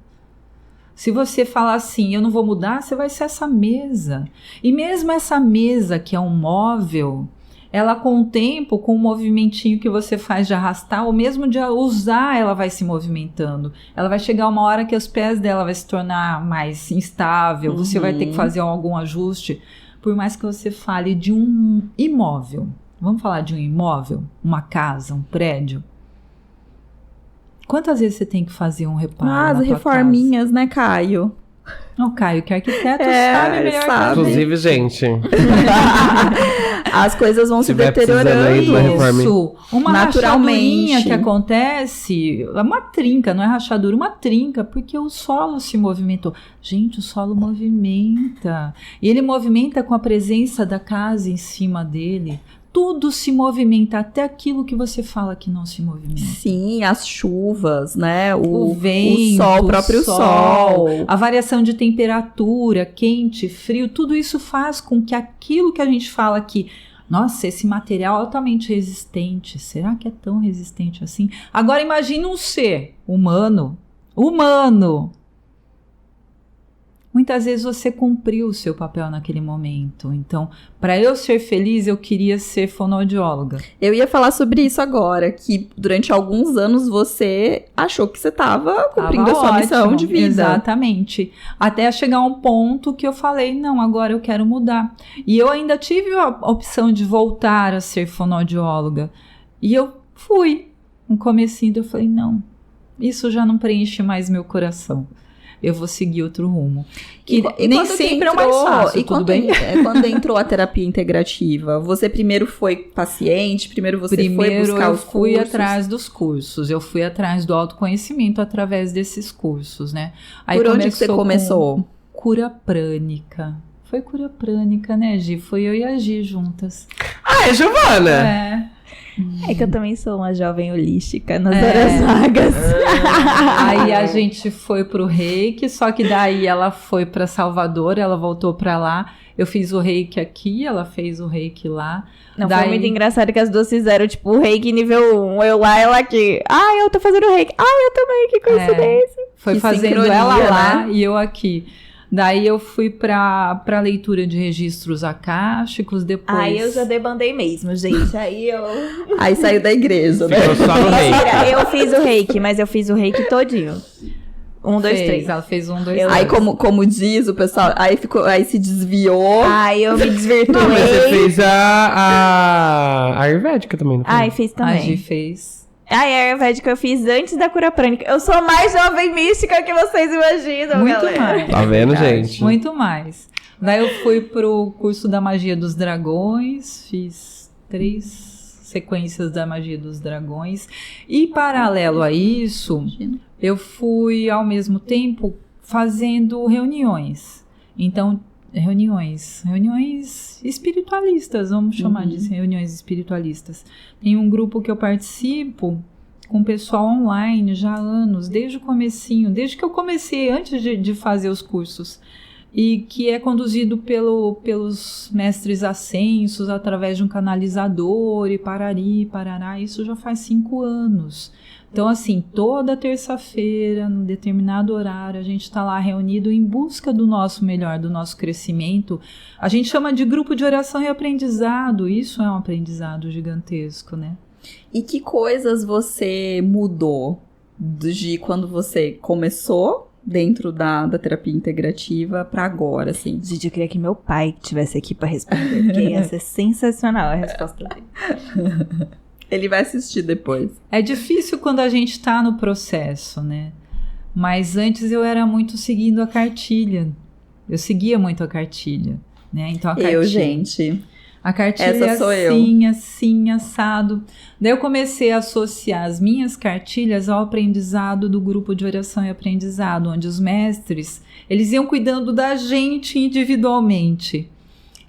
S3: Se você falar assim, eu não vou mudar, você vai ser essa mesa. E mesmo essa mesa, que é um móvel, ela com o tempo, com o movimentinho que você faz de arrastar, ou mesmo de usar, ela vai se movimentando. Ela vai chegar uma hora que os pés dela vai se tornar mais instável, você vai ter que fazer algum ajuste. Por mais que você fale de um imóvel. Vamos falar de um imóvel? Uma casa, um prédio? Quantas vezes você tem que fazer um reparo
S1: As
S3: na tua
S1: reforminhas, né, Caio?
S3: casa? Não, Caio, que arquiteto
S1: É,
S3: sabe melhor que a
S1: sabe.
S3: gente.
S4: Inclusive, gente,
S1: As coisas vão se
S4: tiver precisando
S1: deteriorando.
S4: aí de uma reforma.
S3: Isso, uma
S1: Naturalmente.
S3: rachadurinha que acontece, uma trinca, não é rachadura, uma trinca, porque o solo se movimentou. Gente, o solo movimenta. E ele movimenta com a presença da casa em cima dele. Tudo se movimenta, até aquilo que você fala que não se movimenta.
S1: Sim, as chuvas, né?
S3: O vento,
S1: o sol, o próprio sol.
S3: A variação de temperatura, quente, frio, tudo isso faz com que aquilo que a gente fala aqui, nossa, esse material é altamente resistente, será que é tão resistente assim? Agora imagine um ser humano. Muitas vezes você cumpriu o seu papel naquele momento. Então, para eu ser feliz, eu queria ser fonoaudióloga.
S1: Eu ia falar sobre isso agora, que durante alguns anos você achou que você estava cumprindo a sua
S3: Tava
S1: missão
S3: ótimo,
S1: de vida.
S3: Exatamente. Até chegar um ponto que eu falei, não, agora eu quero mudar. E eu ainda tive a opção de voltar a ser fonoaudióloga. E eu fui. No comecinho eu falei, não, isso já não preenche mais meu coração. Eu vou seguir outro rumo. Que
S1: E
S3: nem
S1: quando que
S3: sempre é o mais fácil, tudo bem?
S1: Quando entrou a terapia integrativa, você primeiro foi paciente, primeiro você foi buscar
S3: eu
S1: os
S3: fui
S1: cursos?
S3: atrás dos cursos, eu fui atrás do autoconhecimento através desses cursos, né? Aí
S1: Por onde que você
S3: com
S1: começou?
S3: cura prânica. Foi cura prânica, né, Gi? Foi eu e a Gi juntas.
S4: Ah, é Giovana!
S3: É.
S2: É que eu também sou uma jovem holística nas horas vagas.
S3: Aí a gente foi pro reiki, só que daí ela foi pra Salvador, ela voltou pra lá. Eu fiz o reiki aqui, ela fez o reiki lá.
S2: Não,
S3: Daí-
S2: foi muito engraçado que as duas fizeram, tipo, o reiki nível 1. Eu lá, ela aqui. Ah, eu tô fazendo reiki. Ah, eu também, que coincidência.
S3: Foi
S1: Que
S3: fazendo
S1: sincronia,
S3: ela lá
S1: né?
S3: e eu aqui. Daí eu fui pra leitura de registros akáshicos, depois...
S2: Aí eu já debandei mesmo, gente. Aí eu...
S1: Aí saiu da igreja, né?
S4: Ficou só no reiki.
S2: Mentira, eu fiz o reiki, mas eu fiz o reiki todinho. 1, 2,
S3: Fez,
S2: 3.
S3: ela fez 1, 2,
S2: Eu-
S3: 3.
S1: Aí, como diz o pessoal, aí se desviou.
S2: Aí eu me
S4: Não, mas você
S2: desvirtuei.
S4: fez a Ayurvédica também, não foi?
S2: Ai, fiz
S3: A Gi
S2: também.
S3: fez.
S2: Ai, a Ayurvédica eu fiz antes da cura prânica. Eu sou mais jovem mística que vocês imaginam,
S3: Muito
S2: galera.
S3: mais.
S4: Tá vendo, gente?
S3: Muito mais. Daí eu fui pro curso da magia dos dragões, fiz 3 sequências da magia dos dragões. E paralelo a isso, eu fui ao mesmo tempo fazendo reuniões. Então, reuniões espiritualistas, vamos chamar de reuniões espiritualistas. Tem um grupo que eu participo com o pessoal online já há anos, desde o comecinho, desde que eu comecei, antes de fazer os cursos, e que é conduzido pelos mestres ascensos através de um canalizador e parará, isso já faz 5 anos. Então, assim, toda terça-feira, num determinado horário, a gente está lá reunido em busca do nosso melhor, do nosso crescimento. A gente chama de grupo de oração e aprendizado. Isso é um aprendizado gigantesco, né?
S1: E que coisas você mudou de quando você começou dentro da terapia integrativa para agora, assim?
S2: Gente, eu queria que meu pai estivesse aqui para responder, porque ia ser sensacional a resposta dele.
S1: Ele vai assistir depois.
S3: É difícil quando a gente está no processo, né? Mas antes eu era muito seguindo a cartilha. Eu seguia muito a cartilha, né? Então a cartilha...
S1: gente...
S3: A cartilha
S1: Essa sou
S3: assim, assado. Daí eu comecei a associar as minhas cartilhas ao aprendizado do grupo de oração e aprendizado, onde os mestres, eles iam cuidando da gente individualmente.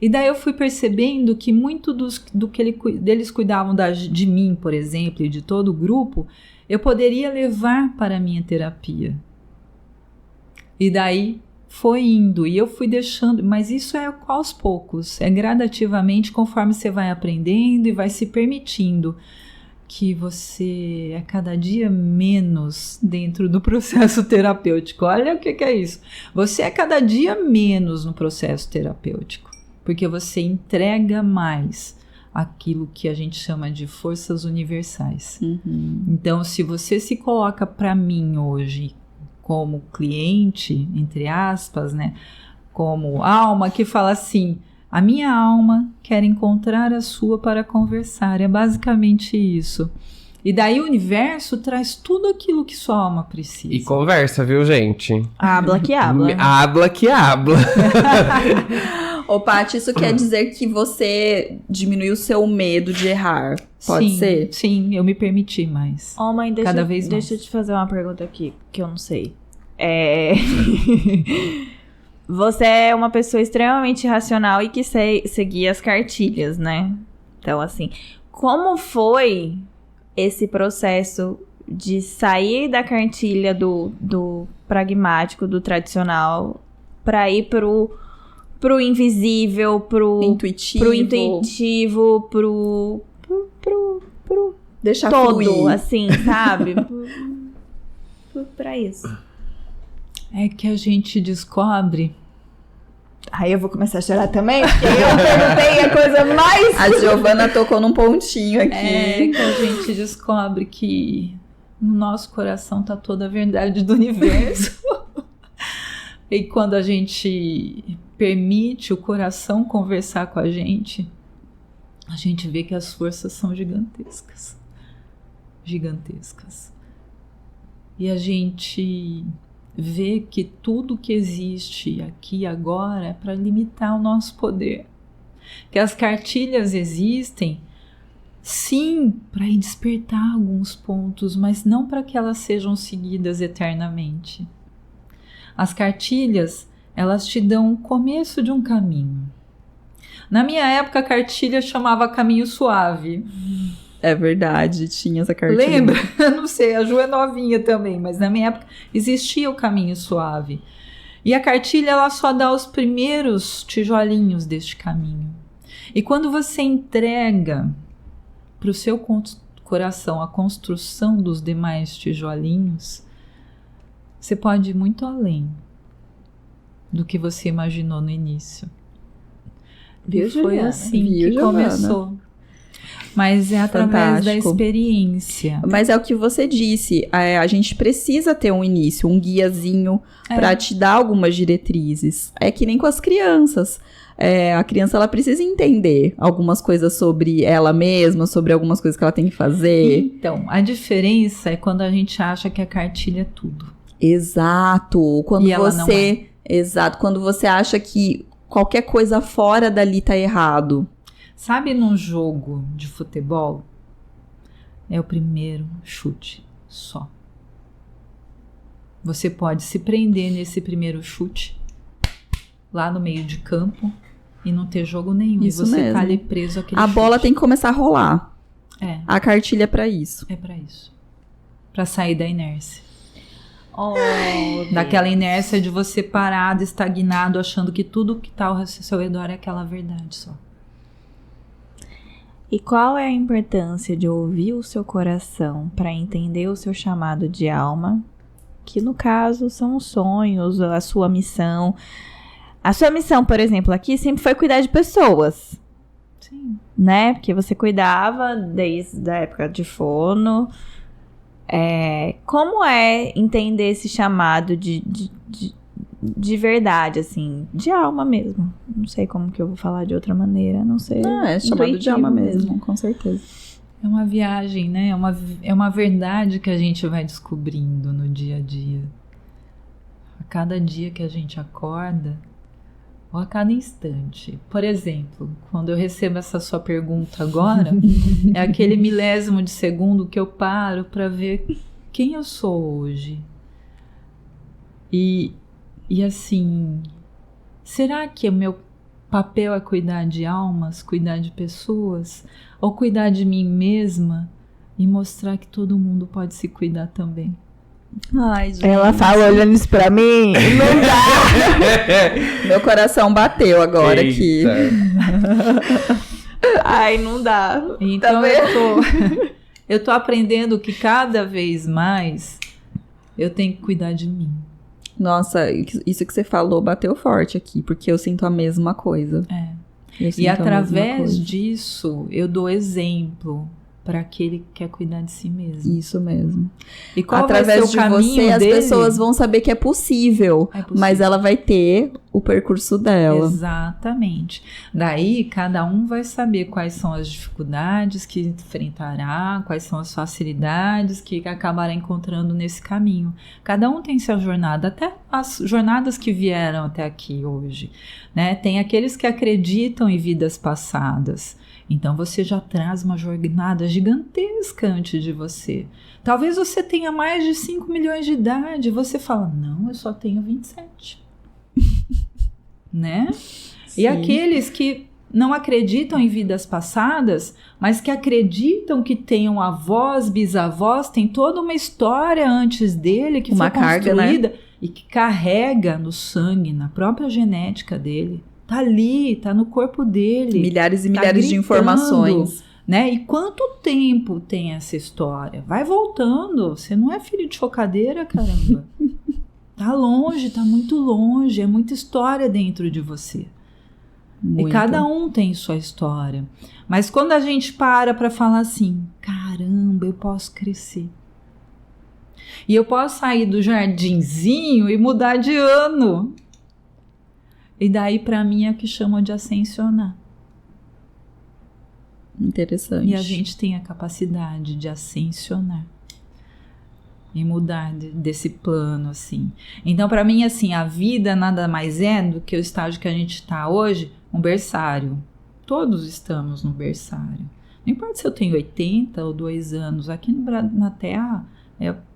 S3: E daí eu fui percebendo que muito do que eles cuidavam de mim, por exemplo, e de todo o grupo, eu poderia levar para a minha terapia. E daí foi indo, e eu fui deixando, mas isso é aos poucos, é gradativamente, conforme você vai aprendendo e vai se permitindo que você é cada dia menos dentro do processo terapêutico. Olha o que é isso. Você é cada dia menos no processo terapêutico, porque você entrega mais aquilo que a gente chama de forças universais. Então, se você se coloca para mim hoje como cliente, entre aspas, né? Como alma que fala assim, a minha alma quer encontrar a sua para conversar. É basicamente isso. E daí o universo traz tudo aquilo que sua alma precisa.
S4: E conversa, viu, gente?
S2: Habla que habla.
S4: Habla que habla.
S1: Ô, Paty, isso quer dizer que você diminuiu o seu medo de errar? Pode ser?
S3: Sim, eu me permiti mais.
S2: Ó, mãe,
S3: Cada vez mais.
S2: deixa eu te fazer uma pergunta aqui, que eu não sei. Você é uma pessoa extremamente racional e que seguia as cartilhas, né? Então, assim, como foi esse processo de sair da cartilha do pragmático, do tradicional, para ir pro invisível, pro intuitivo, pro
S1: deixar
S2: todo,
S1: fluir.
S2: assim, sabe? Pra isso.
S3: É que a gente descobre...
S2: Aí eu vou começar a chorar também, porque eu perguntei a coisa mais...
S1: A Giovana tocou num pontinho aqui.
S3: É que a gente descobre que no nosso coração tá toda a verdade do universo. E quando a gente permite o coração conversar com a gente vê que as forças são gigantescas. Gigantescas. E a gente vê que tudo que existe aqui e agora é para limitar o nosso poder. Que as cartilhas existem, sim, para despertar alguns pontos, mas não para que elas sejam seguidas eternamente. As cartilhas, elas te dão o começo de um caminho. Na minha época, a cartilha chamava Caminho Suave.
S1: É verdade, tinha essa cartilha.
S3: Lembra? Eu não sei, a Ju é novinha também, mas na minha época existia o Caminho Suave. E a cartilha, ela só dá os primeiros tijolinhos deste caminho. E quando você entrega para o seu coração a construção dos demais tijolinhos, você pode ir muito além do que você imaginou no início.
S2: Viu,
S3: E foi
S2: Juliana?
S3: assim
S1: Viu,
S3: que
S1: Giovana?
S3: Começou. Mas é através da
S1: Fantástico.
S3: experiência.
S1: Mas é o que você disse, a gente precisa ter um início, um guiazinho para te dar algumas diretrizes. É que nem com as crianças. A criança, ela precisa entender algumas coisas sobre ela mesma, sobre algumas coisas que ela tem que fazer.
S3: Então, a diferença é quando a gente acha que a cartilha é tudo.
S1: Exato. Quando
S3: E ela não é.
S1: Exato. Quando você acha que qualquer coisa fora dali tá errado.
S3: Sabe, num jogo de futebol, é o primeiro chute só. Você pode se prender nesse primeiro chute lá no meio de campo e não ter jogo nenhum.
S1: Isso
S3: e você
S1: mesmo.
S3: tá ali preso àquele
S1: A bola
S3: chute.
S1: tem que começar a rolar.
S3: É,
S1: A cartilha é pra isso.
S3: é pra isso. Pra sair da inércia.
S2: Oh,
S3: Daquela inércia de você parado, estagnado, achando que tudo que tá ao seu redor é aquela verdade só.
S2: E qual é a importância de ouvir o seu coração para entender o seu chamado de alma? Que no caso são os sonhos, a sua missão. A sua missão, por exemplo, aqui sempre foi cuidar de pessoas,
S3: Sim.
S2: né? Porque você cuidava desde a época de fono. Como é entender esse chamado de verdade, assim, de alma mesmo? Não sei como que eu vou falar de outra maneira, não sei.
S1: É chamado de
S2: Intuitivo
S1: alma mesmo, com certeza.
S3: É uma viagem, né? É uma verdade que a gente vai descobrindo no dia a dia. A cada dia que a gente acorda, ou a cada instante. Por exemplo, quando eu recebo essa sua pergunta agora, é aquele milésimo de segundo que eu paro para ver quem eu sou hoje. E assim, será que o meu papel é cuidar de almas, cuidar de pessoas, ou cuidar de mim mesma e mostrar que todo mundo pode se cuidar também?
S1: Ai, gente.
S2: Ela fala olhando isso pra mim, não dá.
S1: Meu coração bateu agora aqui.
S2: Ai, não dá.
S3: Então eu tô aprendendo que cada vez mais eu tenho que cuidar de mim.
S1: Nossa, isso que você falou bateu forte aqui, porque eu sinto a mesma coisa. Eu sinto
S3: E
S1: a mesma
S3: através
S1: coisa.
S3: disso eu dou exemplo para aquele que quer cuidar de si mesmo.
S1: Isso mesmo.
S3: E qual
S1: Através
S3: vai ser o
S1: de
S3: caminho
S1: você, as
S3: dele?
S1: pessoas vão saber que é possível,
S3: É possível.
S1: mas ela vai ter o percurso dela.
S3: Exatamente. Daí, cada um vai saber quais são as dificuldades que enfrentará, quais são as facilidades que acabará encontrando nesse caminho. Cada um tem sua jornada, até as jornadas que vieram até aqui hoje, né? Tem aqueles que acreditam em vidas passadas. Então, você já traz uma jornada gigantesca antes de você. Talvez você tenha mais de 5 milhões de idade. Você fala, não, eu só tenho 27. Né?
S1: Sim.
S3: E aqueles que não acreditam em vidas passadas, mas que acreditam que tenham avós, bisavós, tem toda uma história antes dele que
S1: Uma
S3: foi
S1: carga,
S3: construída,
S1: né?
S3: e que carrega no sangue, na própria genética dele. Tá ali, tá no corpo dele.
S1: Milhares e
S3: Tá
S1: milhares de
S3: gritando,
S1: informações.
S3: Né? E quanto tempo tem essa história? Vai voltando. Você não é filho de chocadeira, caramba. Tá longe, tá muito longe. É muita história dentro de você.
S1: Muito.
S3: E cada um tem sua história. Mas quando a gente para falar assim, caramba, eu posso crescer. E eu posso sair do jardinzinho e mudar de ano. E daí, pra mim, é o que chamam de ascensionar.
S1: Interessante.
S3: E a gente tem a capacidade de ascensionar. E mudar desse plano, assim. Então, pra mim, assim, a vida nada mais é do que o estágio que a gente está hoje, um berçário. Todos estamos no berçário. Não importa se eu tenho 80 ou 2 anos. Aqui na Terra,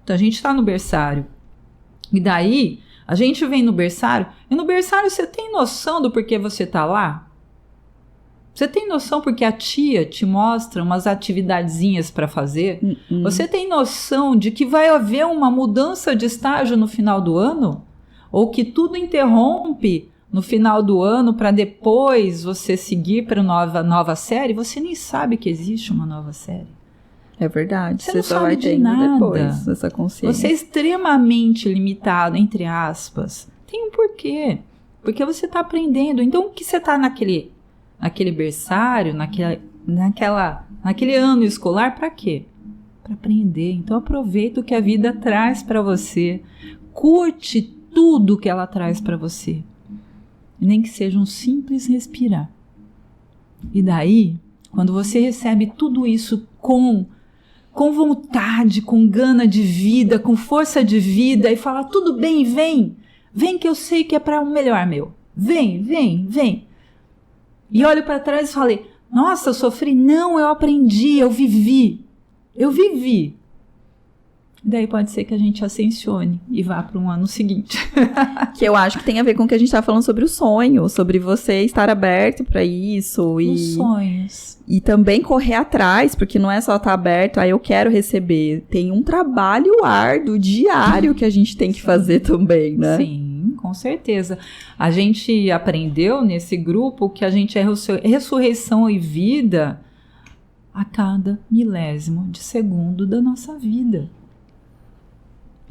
S3: a gente está no berçário. E daí, a gente vem no berçário. E no berçário, você tem noção do porquê você está lá? Você tem noção porque a tia te mostra umas atividadezinhas para fazer? Você tem noção de que vai haver uma mudança de estágio no final do ano? Ou que tudo interrompe no final do ano para depois você seguir para nova série? Você nem sabe que existe uma nova série.
S1: É verdade.
S3: Você
S1: Você
S3: não
S1: só
S3: sabe
S1: vai
S3: de
S1: tendo
S3: nada.
S1: depois essa consciência.
S3: Você é extremamente limitado, entre aspas. Tem um porquê. Porque você está aprendendo. Então, o que você está naquele berçário, naquele ano escolar, para quê? Para aprender. Então, aproveita o que a vida traz para você. Curte tudo que ela traz para você. Nem que seja um simples respirar. E daí, quando você recebe tudo isso com vontade, com gana de vida, com força de vida, e fala, tudo bem, vem que eu sei que é para um melhor meu. Vem. E olho para trás e falei, nossa, eu sofri? Não, eu aprendi, eu vivi. Daí pode ser que a gente ascensione e vá para um ano seguinte.
S1: Que eu acho que tem a ver com o que a gente tá falando sobre o sonho, sobre você estar aberto pra isso.
S3: Os sonhos.
S1: E também correr atrás, porque não é só estar aberto, eu quero receber. Tem um trabalho árduo, diário, que a gente tem que fazer também, né?
S3: Sim, com certeza. A gente aprendeu nesse grupo que a gente é ressurreição e vida a cada milésimo de segundo da nossa vida.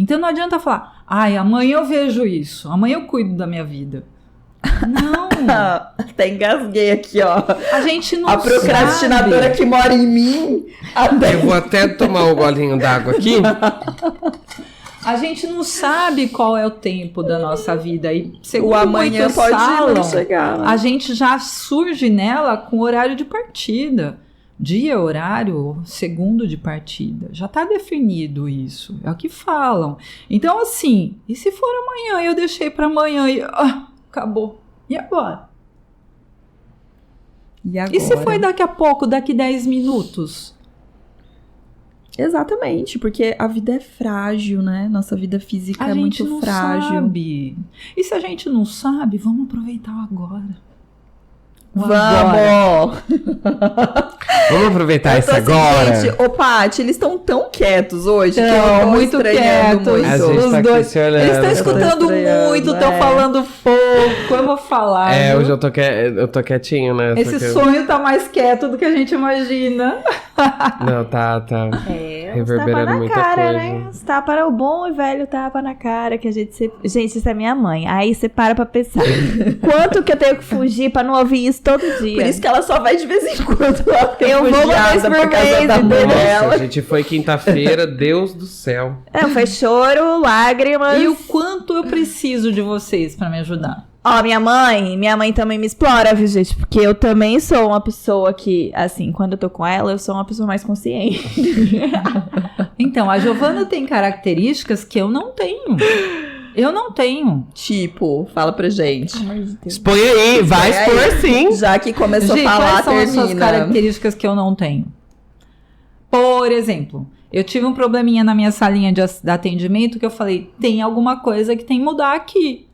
S3: Então não adianta falar, amanhã eu vejo isso, amanhã eu cuido da minha vida. Não.
S1: Até engasguei aqui, ó.
S3: A gente não
S1: sabe. A procrastinadora que mora em mim.
S4: Eu vou até tomar um golinho d'água aqui.
S3: A gente não sabe qual é o tempo da nossa vida. E segundo
S1: o amanhã
S3: muitos
S1: pode
S3: falam,
S1: não chegar. Né?
S3: A gente já surge nela com horário de partida. Dia, horário, segundo de partida. Já está definido isso. É o que falam. Então, assim, e se for amanhã? Eu deixei para amanhã e acabou. E agora? E se foi daqui a pouco, daqui 10 minutos?
S1: Exatamente, porque a vida é frágil, né? Nossa vida física é muito frágil.
S3: Sabe. E se a gente não sabe, vamos aproveitar agora.
S1: Vamos!
S4: Vamos aproveitar isso agora.
S1: Gente, Paty, eles estão tão quietos hoje que eu
S3: tô
S1: muito quietos.
S4: A gente tá aqui se olhando.
S3: Eles estão escutando muito, estão falando pouco. Eu vou falar.
S4: Hoje eu tô quietinho, né?
S3: Esse sonho tá mais quieto do que a gente imagina.
S4: Não, tá. Reverberando muita
S2: cara,
S4: coisa.
S2: Né? Os tapa o bom e velho tapa na cara que a gente... Gente, isso é minha mãe. Aí você para pra pensar. Quanto que eu tenho que fugir pra não ouvir isso todo dia?
S1: Por isso que ela só vai de vez em quando lá.
S2: Eu vou uma vez por mês,
S4: Nossa, a gente foi quinta-feira, Deus do céu.
S2: Foi choro, lágrimas.
S3: E o quanto eu preciso de vocês pra me ajudar?
S2: Minha mãe também me explora, viu, gente? Porque eu também sou uma pessoa que, assim, quando eu tô com ela, eu sou uma pessoa mais consciente.
S3: Então, a Giovana tem características que eu não tenho. Eu não tenho.
S1: Tipo, fala pra gente.
S4: Expõe aí, vai expor sim.
S1: Já que começou a falar,
S3: quais são
S1: termina.
S3: as suas características que eu não tenho? Por exemplo, eu tive um probleminha na minha salinha de atendimento que eu falei, tem alguma coisa que tem que mudar aqui.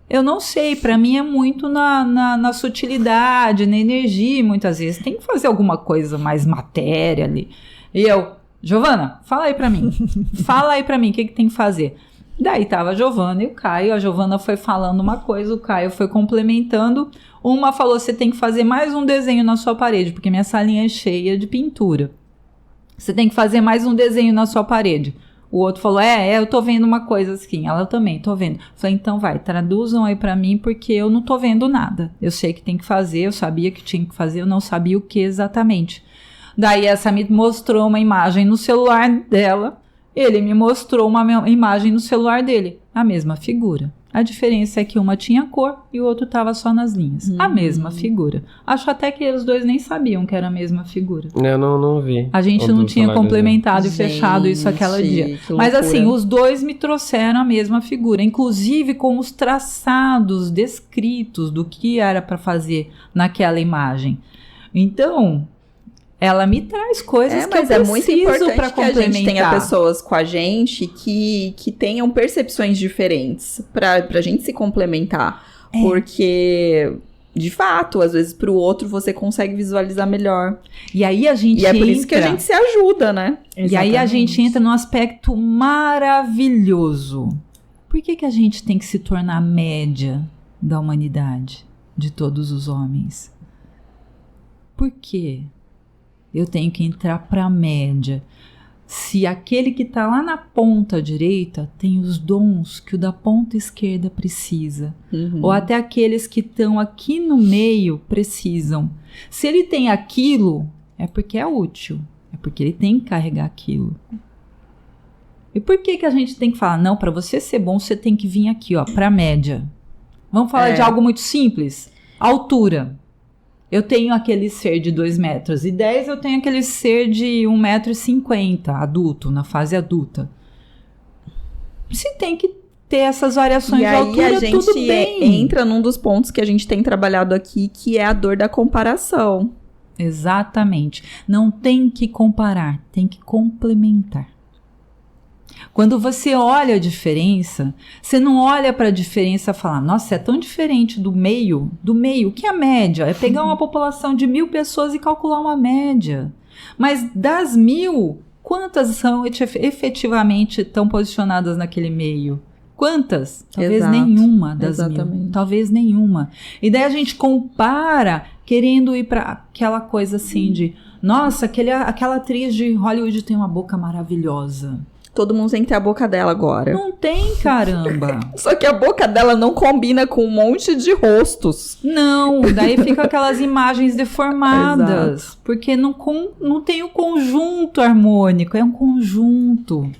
S3: Eu não sei, pra mim é muito na sutilidade, na energia, muitas vezes. Tem que fazer alguma coisa mais matéria ali. E eu, Giovana, fala aí pra mim. Fala aí pra mim, o que tem que fazer? Daí tava a Giovana e o Caio. A Giovana foi falando uma coisa, o Caio foi complementando. Uma falou, você tem que fazer mais um desenho na sua parede, porque minha salinha é cheia de pintura. Você tem que fazer mais um desenho na sua parede. O outro falou, eu tô vendo uma coisa assim. Ela, eu também tô vendo. Falei, então vai, traduzam aí pra mim, porque eu não tô vendo nada. Eu sei que tem que fazer, eu sabia que tinha que fazer, eu não sabia o que exatamente. Daí essa me mostrou uma imagem no celular dela, ele me mostrou uma imagem no celular dele. A mesma figura. A diferença é que uma tinha cor e o outro tava só nas linhas. A mesma figura. Acho até que os dois nem sabiam que era a mesma figura.
S4: Eu não vi.
S3: A gente não tinha complementado e fechado isso aquele dia. Mas assim, os dois me trouxeram a mesma figura. Inclusive com os traçados descritos do que era para fazer naquela imagem. Então... ela me traz coisas que eu preciso
S1: muito importante
S3: pra
S1: que a gente tenha pessoas com a gente que tenham percepções diferentes pra gente se complementar. Porque, de fato, às vezes pro outro você consegue visualizar melhor.
S3: E aí a gente
S1: é por isso que a gente se ajuda, né?
S3: Exatamente. E aí a gente entra num aspecto maravilhoso. Por que a gente tem que se tornar média da humanidade, de todos os homens? Por quê? Eu tenho que entrar para a média. Se aquele que está lá na ponta direita tem os dons que o da ponta esquerda precisa, ou até aqueles que estão aqui no meio precisam. Se ele tem aquilo, é porque é útil, é porque ele tem que carregar aquilo. E por que a gente tem que falar, não, para você ser bom, você tem que vir aqui, ó, para a média. Vamos falar de algo muito simples. Altura. Eu tenho aquele ser de 2,10 metros, eu tenho aquele ser de 1,50 m, adulto, na fase adulta. Se tem que ter essas variações de altura, tudo bem. E aí a gente
S1: entra num dos pontos que a gente tem trabalhado aqui, que é a dor da comparação.
S3: Exatamente. Não tem que comparar, tem que complementar. Quando você olha a diferença, você não olha para a diferença e fala, nossa, é tão diferente do meio. O que é a média? É pegar uma população de 1.000 pessoas e calcular uma média. Mas das 1.000, quantas são efetivamente estão posicionadas naquele meio? Quantas? Talvez
S1: Exato.
S3: nenhuma das 1.000.
S1: Exatamente.
S3: Talvez nenhuma. E daí a gente compara querendo ir para aquela coisa assim de, nossa, aquela atriz de Hollywood tem uma boca maravilhosa.
S1: Todo mundo tem que ter a boca dela agora.
S3: Não tem, caramba.
S1: Só que a boca dela não combina com um monte de rostos.
S3: Não, daí fica aquelas imagens deformadas. Porque não tem o conjunto harmônico, é um conjunto.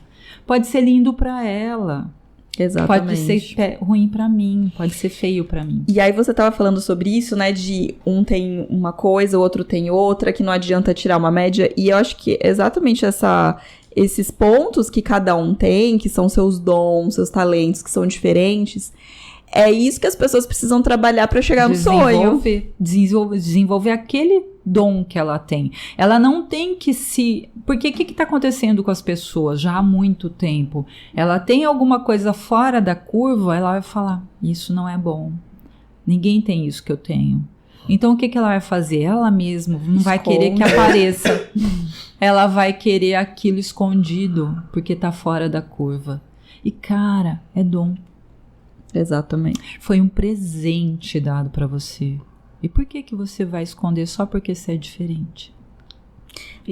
S3: Pode ser lindo pra ela.
S1: Exatamente.
S3: Pode ser ruim pra mim, pode ser feio pra mim.
S1: E aí você tava falando sobre isso, né, de um tem uma coisa, o outro tem outra, que não adianta tirar uma média, e eu acho que exatamente esses pontos que cada um tem, que são seus dons, seus talentos, que são diferentes, é isso que as pessoas precisam trabalhar pra chegar no sonho.
S3: Desenvolver aquele dom que ela tem. Ela não tem que se... Porque o que está acontecendo com as pessoas já há muito tempo? Ela tem alguma coisa fora da curva, ela vai falar, isso não é bom. Ninguém tem isso que eu tenho. Então o que ela vai fazer? Ela mesma não vai querer que apareça. Ela vai querer aquilo escondido, porque tá fora da curva. E cara, é dom.
S1: Exatamente.
S3: Foi um presente dado para você. E por que você vai esconder só porque você é diferente?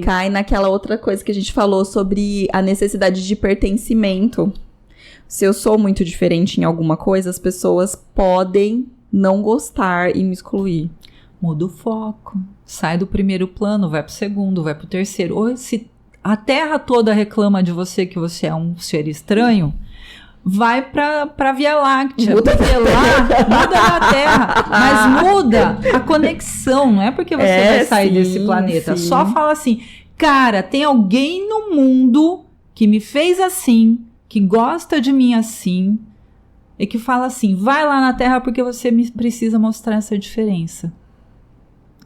S1: Cai naquela outra coisa que a gente falou sobre a necessidade de pertencimento. Se eu sou muito diferente em alguma coisa, as pessoas podem não gostar e me excluir.
S3: Muda o foco. Sai do primeiro plano, vai pro segundo, vai pro terceiro. Ou se a Terra toda reclama de você que você é um ser estranho, vai pra Via Láctea.
S1: Muda
S3: porque lá muda a Terra, mas muda a conexão. Não é porque você vai sair desse planeta.
S1: Sim.
S3: Só fala assim, cara, tem alguém no mundo que me fez assim, que gosta de mim assim, e que fala assim, vai lá na Terra porque você precisa mostrar essa diferença.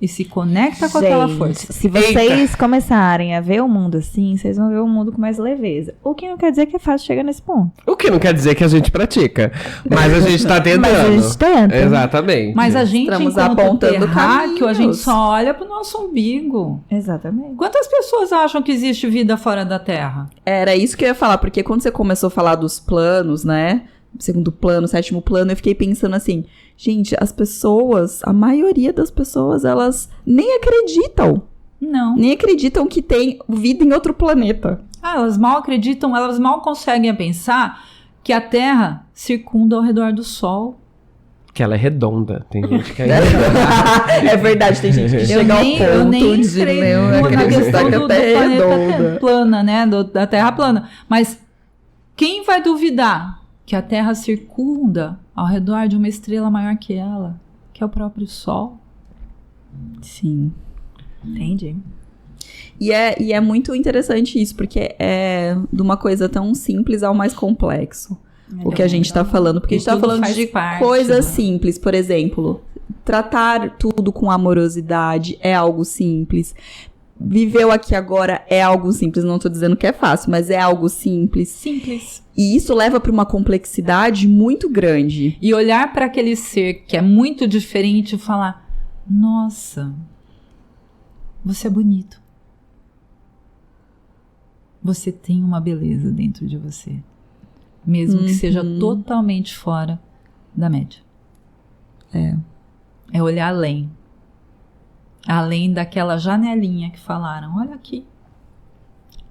S3: E se conecta com aquela força.
S2: Se vocês começarem a ver o mundo assim, vocês vão ver o mundo com mais leveza. O que não quer dizer que é fácil chegar nesse ponto.
S4: O que não quer dizer que a gente pratica. Mas a gente tá tentando.
S2: Mas a gente tenta.
S4: Exatamente.
S3: Mas a gente,
S1: Estamos
S3: enquanto
S1: apontando
S3: terráqueo, a gente
S1: caminhos.
S3: só olha pro nosso umbigo.
S2: Exatamente.
S3: Quantas pessoas acham que existe vida fora da Terra?
S1: Era isso que eu ia falar, porque quando você começou a falar dos planos, né? Segundo plano, sétimo plano, eu fiquei pensando assim, gente, as pessoas, a maioria das pessoas, elas nem acreditam.
S3: Não.
S1: Nem acreditam que tem vida em outro planeta.
S3: Elas mal acreditam, elas mal conseguem pensar que a Terra circunda ao redor do Sol.
S4: Que ela é redonda. Tem gente que é
S1: É verdade, tem gente que chega ao ponto
S3: eu nem
S1: de
S3: entrei
S1: não
S3: na
S1: acreditar
S3: questão
S1: que
S3: do
S1: a Terra é
S3: planeta
S1: redonda.
S3: plana, né? Da Terra plana. Mas quem vai duvidar que a Terra circunda ao redor de uma estrela maior que ela, que é o próprio Sol?
S1: Sim.
S2: Entendi.
S1: E é muito interessante isso, porque é de uma coisa tão simples ao mais complexo. O que a gente tá falando. Porque a gente tá
S3: tudo
S1: falando
S3: faz
S1: de
S3: parte,
S1: coisas
S3: né?
S1: simples. Por exemplo, tratar tudo com amorosidade é algo simples. Viver o aqui e agora é algo simples. Não tô dizendo que é fácil, mas é algo simples.
S3: Simples.
S1: E isso leva pra uma complexidade muito grande.
S3: E olhar para aquele ser que é muito diferente e falar: nossa, você é bonito. Você tem uma beleza dentro de você. Mesmo que seja totalmente fora da média. É olhar além. Além daquela janelinha que falaram. Olha aqui.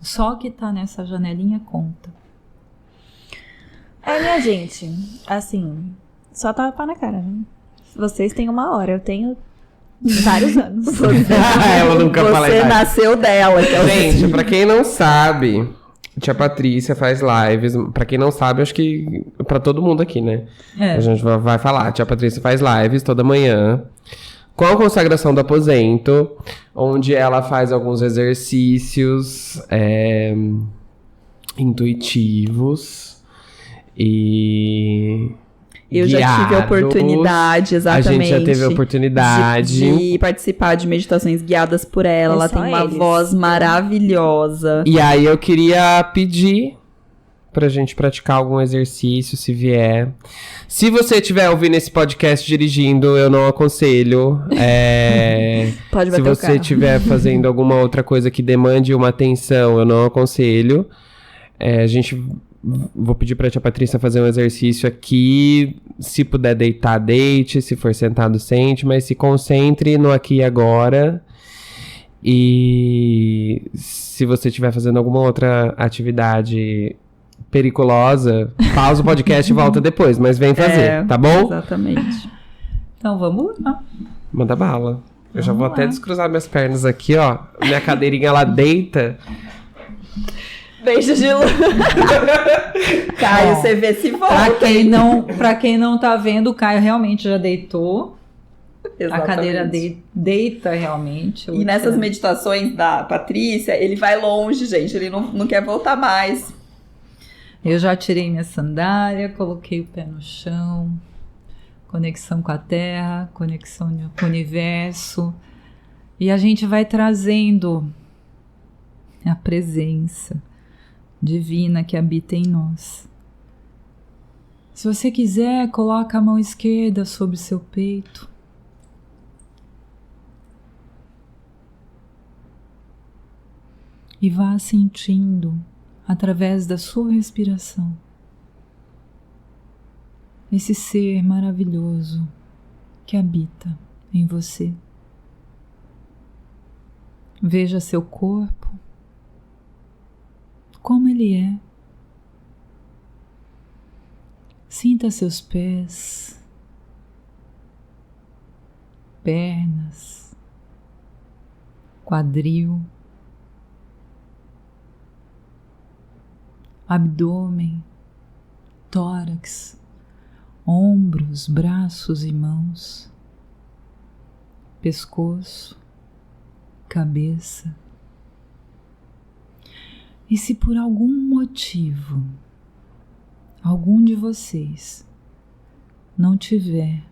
S3: Só que tá nessa janelinha conta.
S2: Minha gente, assim, só tapa na cara, né? Vocês têm 1 hora, eu tenho vários anos.
S4: Ela nunca fala a
S1: Você
S4: idade.
S1: nasceu dela. Que é o
S4: Gente, pra quem não sabe, tia Patrícia faz lives. Pra quem não sabe, acho que pra todo mundo aqui, né? A gente vai falar. Tia Patrícia faz lives toda manhã com a consagração do aposento, onde ela faz alguns exercícios intuitivos e
S1: Eu já tive a
S4: guiados.
S1: oportunidade, exatamente.
S4: A gente já teve a oportunidade.
S1: de participar de meditações guiadas por ela.
S2: É
S1: Ela
S2: só
S1: tem uma
S2: eles.
S1: voz maravilhosa.
S4: E aí eu queria pedir pra gente praticar algum exercício, se vier. Se você estiver ouvindo esse podcast dirigindo, eu não aconselho.
S2: Pode bater
S4: se
S2: o
S4: você
S2: carro.
S4: estiver fazendo alguma outra coisa que demande uma atenção, eu não aconselho. Vou pedir pra tia Patrícia fazer um exercício aqui. Se puder deitar, deite. Se for sentado, sente. Mas se concentre no aqui e agora. E se você estiver fazendo alguma outra atividade periculosa, pausa o podcast e volta depois. Mas vem fazer, tá bom?
S1: Exatamente.
S3: Então vamos lá.
S4: Manda bala. Eu já vou
S3: Vamos
S4: até
S3: lá.
S4: descruzar minhas pernas aqui, ó. Minha cadeirinha, ela deita.
S2: Beijo de luz.
S1: Caio,
S3: Bom,
S1: você vê se volta.
S3: Pra quem não tá vendo, o Caio realmente já deitou.
S1: Exatamente.
S3: A cadeira deita realmente.
S1: E nessas meditações da Patrícia, ele vai longe, gente. Ele não quer voltar mais.
S3: Eu já tirei minha sandália, coloquei o pé no chão. Conexão com a terra, conexão com o universo. E a gente vai trazendo a presença divina que habita em nós. Se você quiser, coloca a mão esquerda sobre o seu peito. E vá sentindo, através da sua respiração, esse ser maravilhoso que habita em você. Veja seu corpo, como ele é. Sinta seus pés, pernas, quadril, abdômen, tórax, ombros, braços e mãos, pescoço, cabeça. E se por algum motivo algum de vocês não tiver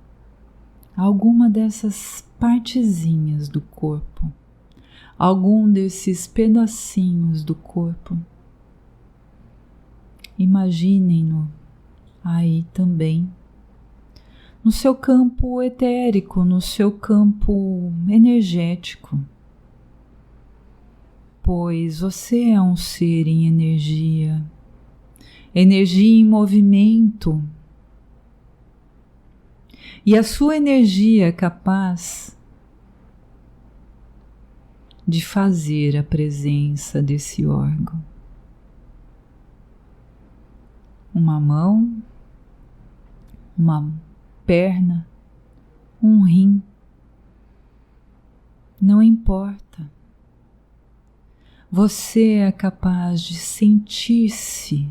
S3: alguma dessas partezinhas do corpo, algum desses pedacinhos do corpo, imaginem-no aí também, no seu campo etérico, no seu campo energético, pois você é um ser em energia, energia em movimento, e a sua energia é capaz de fazer a presença desse órgão. Uma mão, uma perna, um rim, não importa. Você é capaz de sentir-se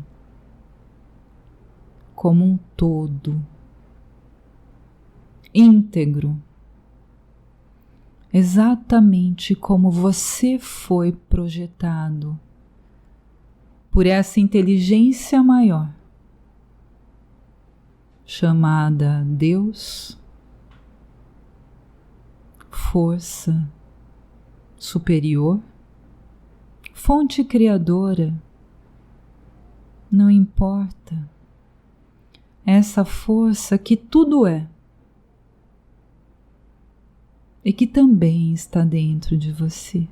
S3: como um todo, íntegro, exatamente como você foi projetado por essa inteligência maior, chamada Deus, força superior, fonte criadora, não importa, essa força que tudo é e que também está dentro de você.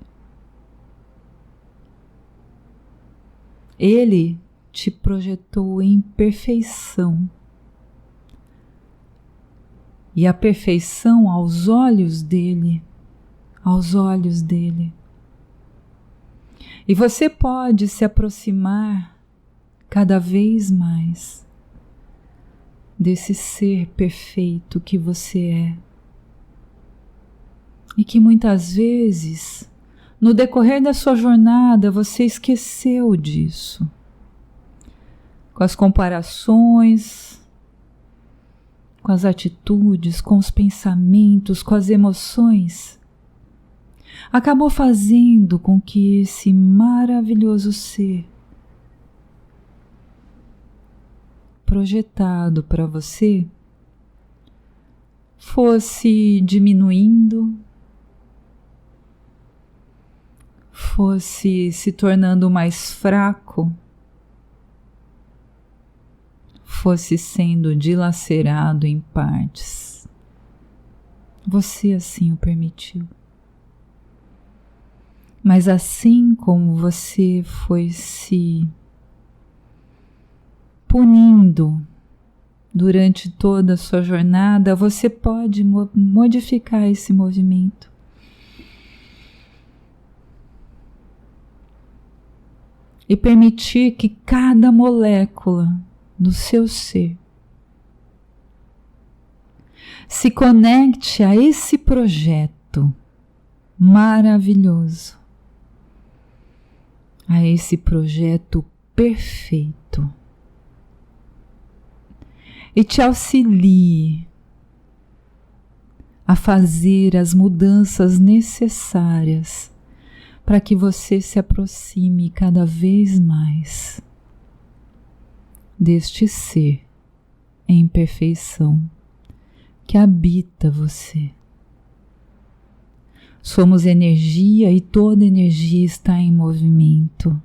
S3: Ele te projetou em perfeição, e a perfeição aos olhos dele, E você pode se aproximar cada vez mais desse ser perfeito que você é. E que muitas vezes, no decorrer da sua jornada, você esqueceu disso. Com as comparações, com as atitudes, com os pensamentos, com as emoções, acabou fazendo com que esse maravilhoso ser projetado para você fosse diminuindo, fosse se tornando mais fraco, fosse sendo dilacerado em partes. Você assim o permitiu. Mas assim como você foi se punindo durante toda a sua jornada, você pode modificar esse movimento. E permitir que cada molécula do seu ser se conecte a esse projeto maravilhoso, a esse projeto perfeito, e te auxilie a fazer as mudanças necessárias para que você se aproxime cada vez mais deste ser em perfeição que habita você. Somos energia e toda energia está em movimento.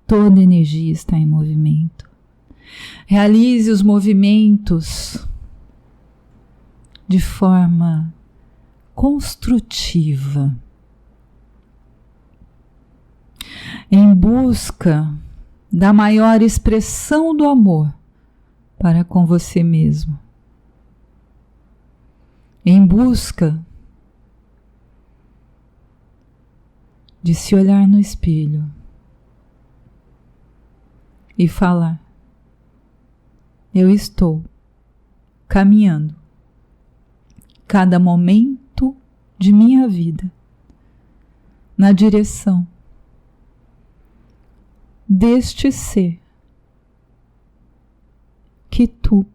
S3: Toda energia está em movimento. Realize os movimentos de forma construtiva, em busca da maior expressão do amor para com você mesmo, em busca de se olhar no espelho e falar: eu estou caminhando cada momento de minha vida na direção deste ser que tu,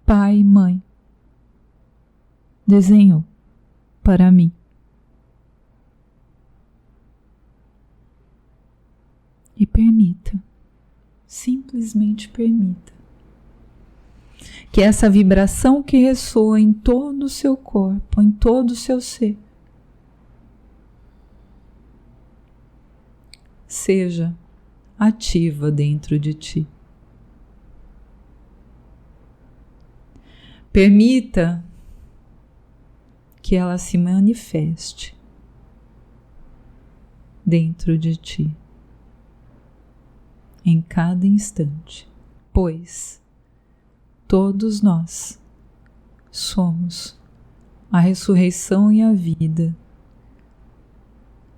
S3: pai e mãe, desenhou para mim. E permita, simplesmente permita, que essa vibração que ressoa em todo o seu corpo, em todo o seu ser, seja ativa dentro de ti. Permita que ela se manifeste dentro de ti em cada instante, pois todos nós somos a ressurreição e a vida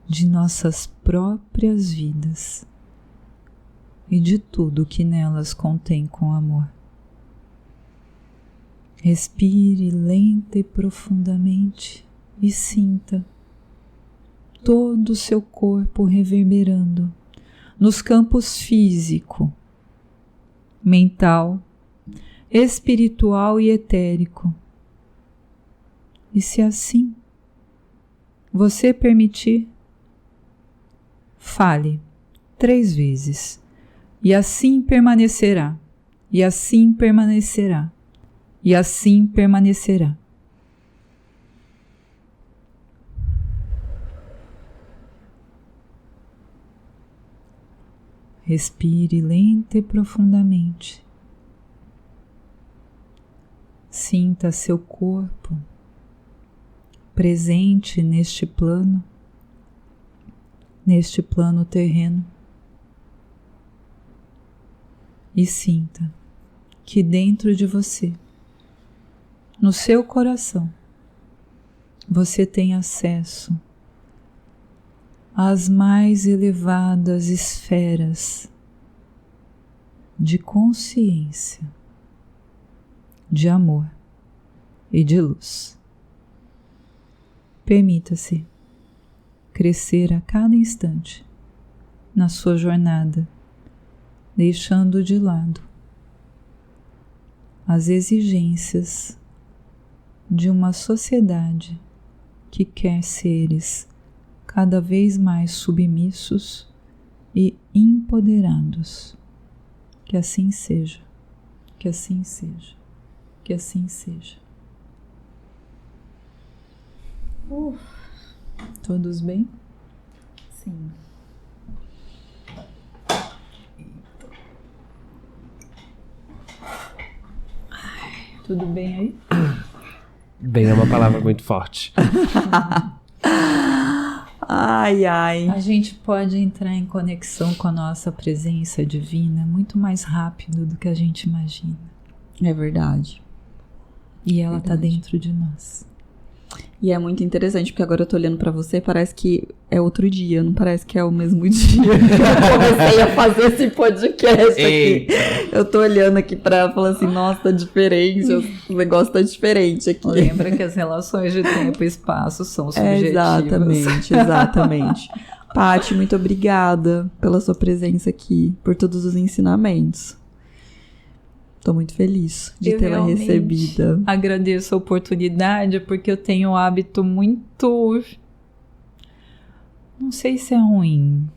S3: de nossas próprias vidas e de tudo que nelas contém com amor. Respire lenta e profundamente e sinta todo o seu corpo reverberando nos campos físico, mental, espiritual e etérico. E se assim você permitir, fale 3 vezes, e assim permanecerá, e assim permanecerá, e assim permanecerá. Respire lenta e profundamente. Sinta seu corpo presente neste plano terreno. E sinta que dentro de você, no seu coração, você tem acesso às mais elevadas esferas de consciência, de amor e de luz. Permita-se crescer a cada instante na sua jornada, deixando de lado as exigências de uma sociedade que quer seres cada vez mais submissos e empoderados. Que assim seja, que assim seja, que assim seja. Todos bem?
S1: Sim.
S3: Tudo bem aí?
S4: Bem é uma palavra muito forte.
S1: Ai, ai.
S3: A gente pode entrar em conexão com a nossa presença divina muito mais rápido do que a gente imagina.
S1: É verdade.
S3: E ela tá dentro de nós.
S1: E é muito interessante, porque agora eu tô olhando pra você, parece que é outro dia, não parece que é o mesmo dia que eu comecei a fazer esse podcast aqui. Eu tô olhando aqui pra falar assim, nossa, tá diferente, o negócio tá diferente aqui.
S3: Lembra que as relações de tempo e espaço são subjetivas.
S1: Exatamente. Paty, muito obrigada pela sua presença aqui, por todos os ensinamentos. Tô muito feliz de tê-la recebida.
S3: Agradeço a oportunidade, porque eu tenho um hábito muito... Não sei se é ruim.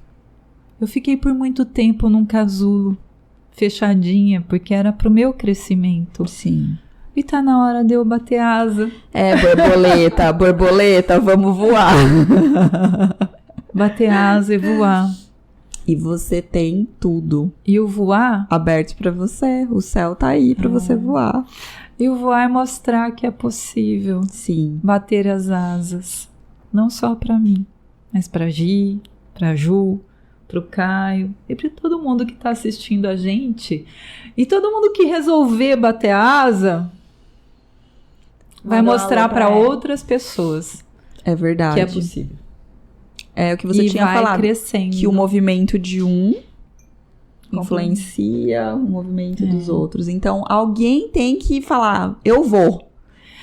S3: Eu fiquei por muito tempo num casulo, fechadinha, porque era pro meu crescimento.
S1: Sim.
S3: E tá na hora de eu bater asa.
S1: É, borboleta, vamos voar.
S3: Bater asa e voar.
S1: E você tem tudo.
S3: E o voar?
S1: Aberto pra você. O céu tá aí pra você voar.
S3: E o voar é mostrar que é possível.
S1: Sim.
S3: Bater as asas. Não só pra mim, mas pra Gi, pra Ju, pro Caio e pra todo mundo que tá assistindo a gente. E todo mundo que resolver bater a asa vai mostrar pra outras pessoas.
S1: É verdade.
S3: Que é possível.
S1: É o que você tinha falado,
S3: crescendo.
S1: Que o movimento de um influencia o movimento dos outros. Então, alguém tem que falar, eu vou.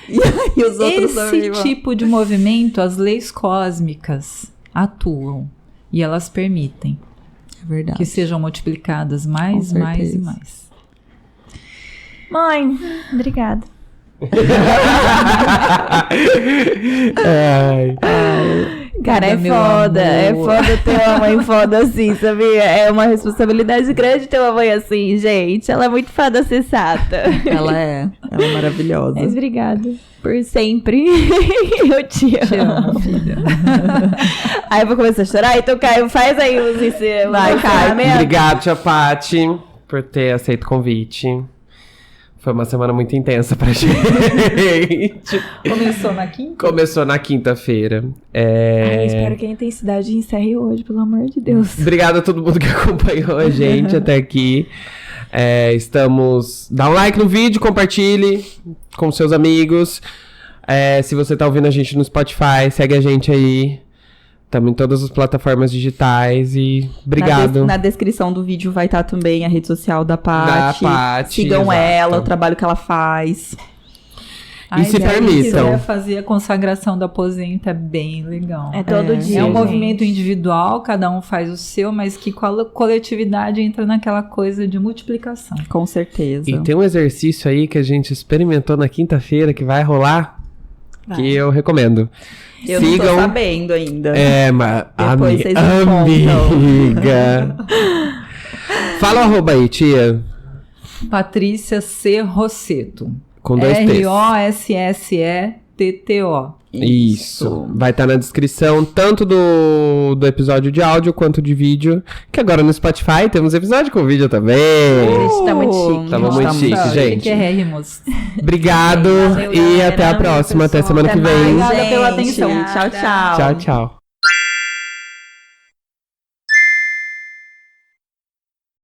S1: E aí os outros
S3: Esse tipo de movimento, as leis cósmicas atuam. E elas permitem que sejam multiplicadas mais e mais.
S2: Mãe, obrigada. Cara, é foda ter uma mãe foda assim, sabia? É uma responsabilidade grande ter uma mãe assim, gente. Ela é muito foda sensata.
S1: Ela é maravilhosa.
S2: Mas obrigada por sempre. Eu te amo,
S3: filha.
S2: Aí eu vou começar a chorar, então Caio, faz aí os ensinos.
S1: Vai, Caio.
S4: Obrigado, tia Paty, por ter aceito o convite. Foi uma semana muito intensa pra gente.
S3: Começou na quinta?
S4: Começou na quinta-feira.
S2: Espero que a intensidade encerre hoje, pelo amor de Deus.
S4: Obrigado a todo mundo que acompanhou a gente até aqui. Dá um like no vídeo, compartilhe com seus amigos. Se você tá ouvindo a gente no Spotify, segue a gente aí. Estamos em todas as plataformas digitais e obrigado.
S1: Na descrição do vídeo vai estar também a rede social da Paty. Sigam
S4: exato.
S1: ela, o trabalho que ela faz.
S4: E se permitam.
S3: Se quiser fazer a consagração do aposento, é bem legal.
S2: É todo dia.
S3: É um
S2: gente.
S3: movimento individual, cada um faz o seu, mas que com a coletividade entra naquela coisa de multiplicação.
S1: Com certeza.
S4: E tem um exercício aí que a gente experimentou na quinta-feira que vai rolar, que eu recomendo.
S1: Eu
S4: Sigam.
S1: não tô sabendo ainda.
S4: Mas
S1: Depois vocês me contam.
S4: amiga. Fala o arroba aí, tia.
S3: Patrícia C. Rossetto.
S4: Com 2 T's.
S3: ROSSETTO.
S4: Isso. Vai estar na descrição tanto do episódio de áudio quanto de vídeo. Que agora no Spotify temos episódio com vídeo também.
S2: Gente, tá muito chique.
S4: Tava muito chique, gente.
S3: Chiquérrimos.
S4: Obrigado e até a próxima. Até semana que vem.
S3: Obrigada pela atenção.
S1: Tchau, tchau.
S4: Tchau, tchau.